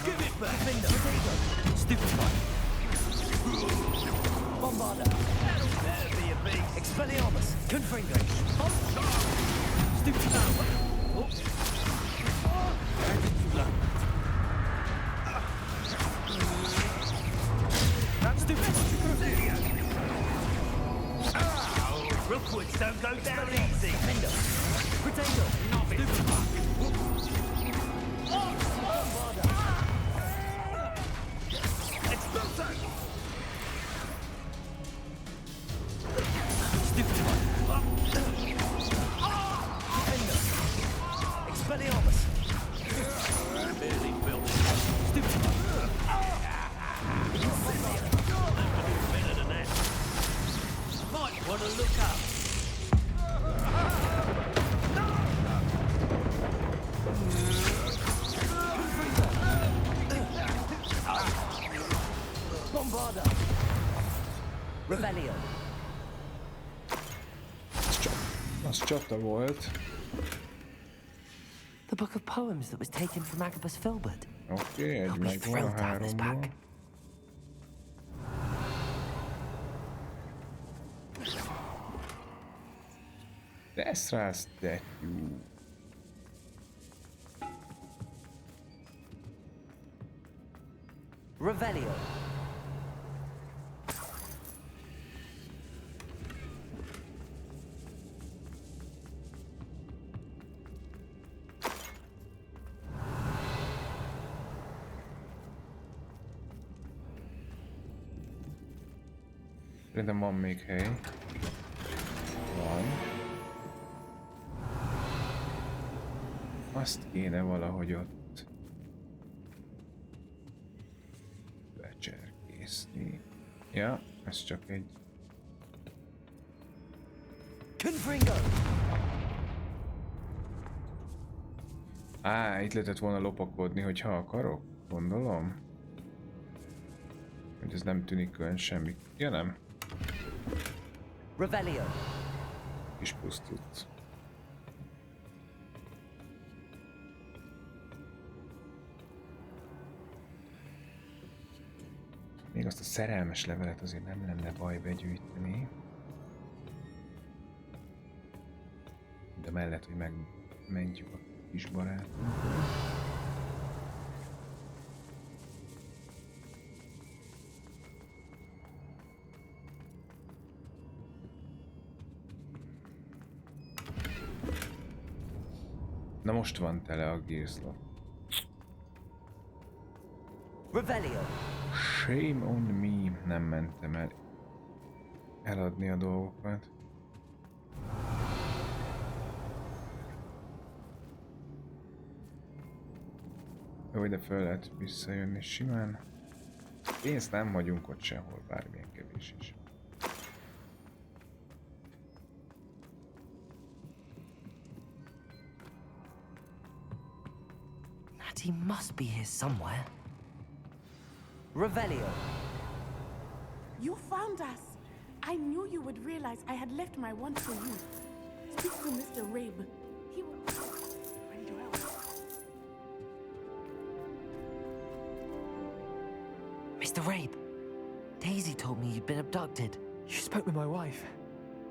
Speaker 20: Give it back.
Speaker 1: Confringo. Stupefy. Bombarda.
Speaker 20: That'll be a beast.
Speaker 1: Expelliarmus. Confringo. Stupefy.
Speaker 20: Rookwoods don't go down easy.
Speaker 1: Potato.
Speaker 20: Novice. Expulso.
Speaker 2: csata volt.
Speaker 1: The book of poems that was taken from Agabus Filbert.
Speaker 2: Oké, egy megvan a háromból. That's right, statue.
Speaker 1: Revelio.
Speaker 2: Szerintem van még hely. Van. Azt kéne valahogy ott becserkészni. Ja, ez csak egy... Itt lehetett volna lopakodni, hogyha akarok, gondolom. Hogy ez nem tűnik olyan semmi. Ja, nem.
Speaker 1: Revelio.
Speaker 2: Kis pusztult. Még azt a szerelmes levelet azért nem lenne baj begyűjteni. De mellett, hogy megmentjük a kis barátunkat. Na most van tele a gírszlap.
Speaker 1: Revelio.
Speaker 2: Shame on me, nem mentem el eladni a dolgokat. Jó, ide föl lehet visszajönni simán. Pénzt nem hagyunk ott sehol, bármilyen kevés is.
Speaker 1: He must be here somewhere. Revelio.
Speaker 17: You found us. I knew you would realize I had left my wand for you. Speak to Mr. Rabe. He will ready to help.
Speaker 1: Mr. Rabe, Daisy told me you'd been abducted.
Speaker 21: You spoke with my wife.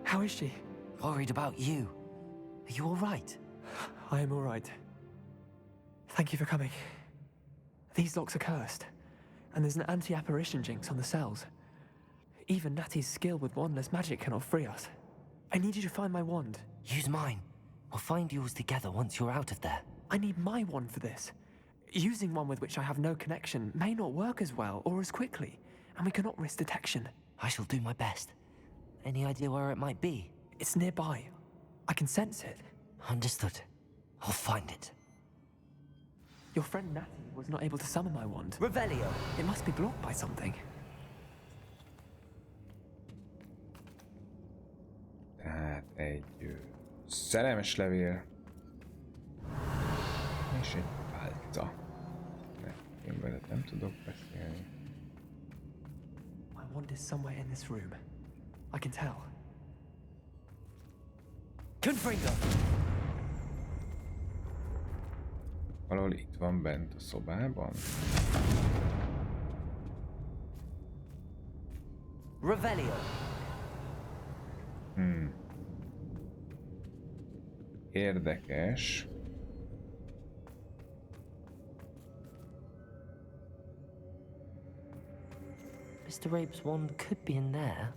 Speaker 21: How is she?
Speaker 1: Worried about you. Are you all right?
Speaker 21: I am all right. Thank you for coming. These locks are cursed, and there's an anti-apparition jinx on the cells. Even Natty's skill with wandless magic cannot free us. I need you to find my wand.
Speaker 1: Use mine. We'll find yours together once you're out of there.
Speaker 21: I need my wand for this. Using one with which I have no connection may not work as well or as quickly, and we cannot risk detection.
Speaker 1: I shall do my best. Any idea where it might be?
Speaker 21: It's nearby. I can sense it.
Speaker 1: Understood. I'll find it.
Speaker 21: Your friend Natty was not able to summon my wand.
Speaker 1: Revelio.
Speaker 21: It must be blocked by something.
Speaker 2: Tehát egy szerelmes levél. És egy pálca. Én veled nem tudok beszélni.
Speaker 21: My wand is somewhere in this room. I can tell.
Speaker 1: Confringo!
Speaker 2: Valahol itt van bent a szobában.
Speaker 1: Revelio.
Speaker 2: Érdekes.
Speaker 1: Mr. Rabe's wand could be in there.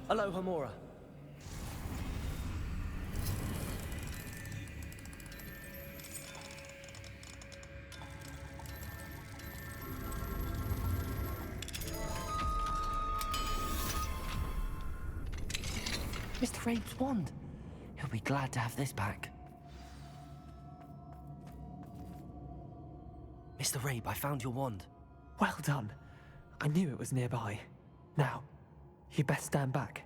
Speaker 1: Aloha Mora. Mr. Rabe's wand. He'll be glad to have this back. Mr. Rabe, I found your wand.
Speaker 21: Well done. I knew it was nearby. Now, you best stand back.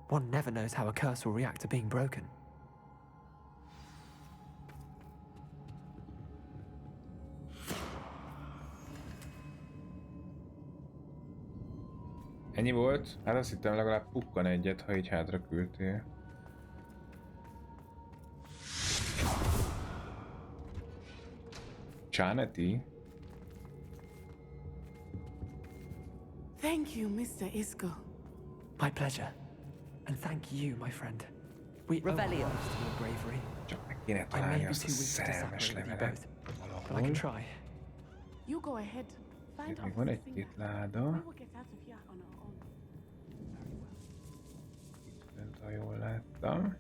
Speaker 21: One never knows how a curse will react to being broken.
Speaker 2: Ennyi volt? Hát azt hittem legalább pukkan egyet, ha így hátra küldtél. Csáneti?
Speaker 17: Thank you, Mr. Isco.
Speaker 21: My pleasure. And thank you, my friend. We owe our lives to your bravery.
Speaker 2: Csak meg kéne
Speaker 21: I may
Speaker 2: találni
Speaker 21: be
Speaker 2: azt a
Speaker 21: too weak to
Speaker 2: szerelmes
Speaker 21: separate with you
Speaker 2: levelet
Speaker 21: both, but I can
Speaker 2: valahol.
Speaker 21: try.
Speaker 17: You go ahead. Find
Speaker 2: Itt még van egy-két láda.
Speaker 17: We will get out of here on our own.
Speaker 2: Itt bent, ha jól láttam.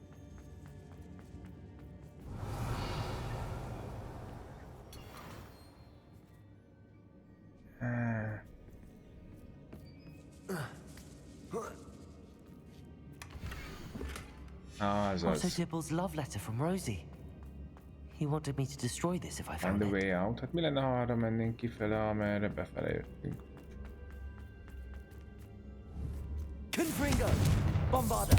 Speaker 1: Also Dibble's love letter from Rosie. He wanted me to destroy this if I
Speaker 2: On
Speaker 1: found
Speaker 2: the
Speaker 1: it.
Speaker 2: way out. Hát mi lenne, ha arra mennénk kifele, amerre befele jöttünk?
Speaker 1: Confringo! Bombarda!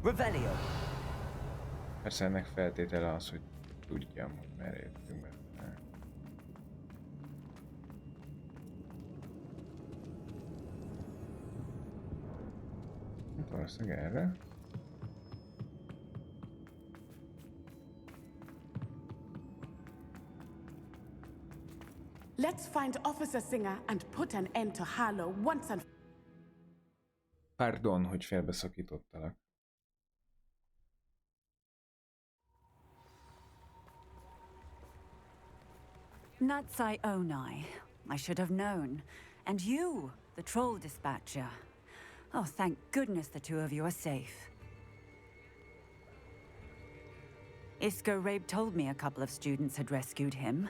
Speaker 1: Revelio!
Speaker 2: Persze ennek feltétele az, hogy tudjam, hogy merre jöttünk befele. Hát valószínűleg erre.
Speaker 17: Let's find Officer Singer and put an end to Harlow once and
Speaker 2: Pardon, hogy félbeszakítottalak.
Speaker 7: Natsai Onai. I should have known. And you, the troll dispatcher. Oh, thank goodness the two of you are safe. Isco Rabe told me a couple of students had rescued him.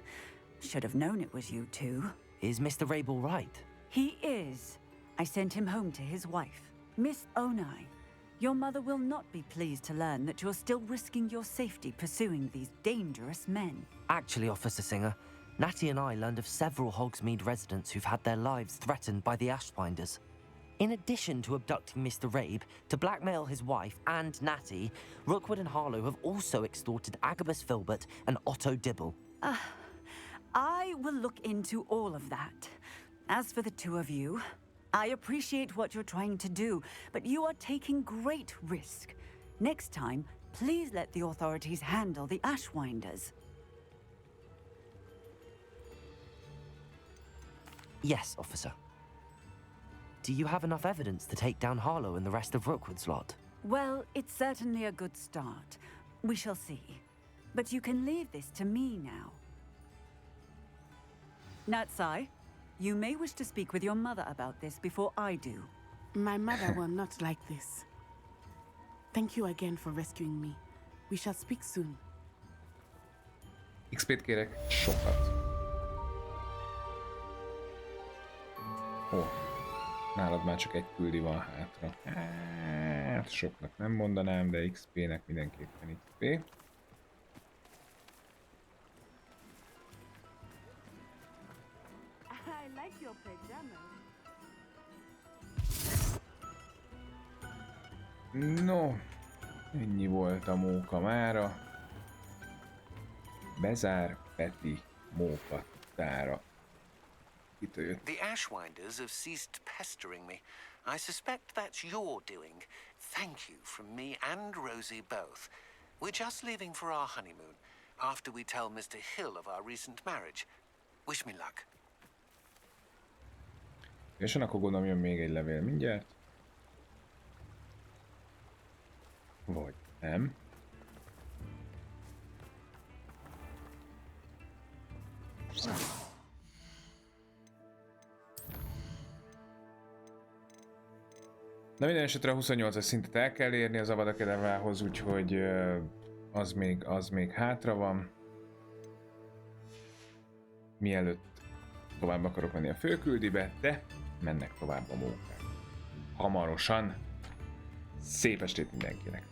Speaker 7: Should have known it was you two.
Speaker 1: Is Mr. Rabe all right?
Speaker 7: He is. I sent him home to his wife. Miss Onai, your mother will not be pleased to learn that you're still risking your safety pursuing these dangerous men.
Speaker 1: Actually, Officer Singer, Natty and I learned of several Hogsmeade residents who've had their lives threatened by the Ashbinders. In addition to abducting Mr. Rabe, to blackmail his wife and Natty, Rookwood and Harlow have also extorted Agabus Filbert and Otto Dibble.
Speaker 7: I will look into all of that. As for the two of you, I appreciate what you're trying to do, but you are taking great risk. Next time, please let the authorities handle the Ashwinders.
Speaker 1: Yes, officer. Do you have enough evidence to take down Harlow and the rest of Rookwood's lot?
Speaker 7: Well, it's certainly a good start. We shall see. But you can leave this to me now. Natsai, you may wish to speak with your mother about this before I do.
Speaker 17: My mother will not like this. Thank you again for rescuing me. We shall speak soon.
Speaker 2: XP-t kérek, sokat. Ó, nálad már csak egy küldi van hátra. Hát soknak nem mondanám, de XP-nek mindenképpen XP.
Speaker 17: I like your pajamas.
Speaker 2: No, ennyi volt a móka mára. Bezár Peti mókatára. Itt jött.
Speaker 13: The Ashwinders have ceased pestering me. I suspect that's your doing. Thank you from me and Rosie both. We're just leaving for our honeymoon, after we tell Mr. Hill of our recent marriage. Wish me luck.
Speaker 2: És akkor gondolom jön még egy levél mindjárt. Vagy nem. Na minden esetre a 28-as szintet el kell érni az Avada Kedavrához, úgyhogy az még hátra van. Mielőtt tovább akarok menni a főküldibe, de mennek tovább a mókák. Hamarosan. Szép estét mindenkinek!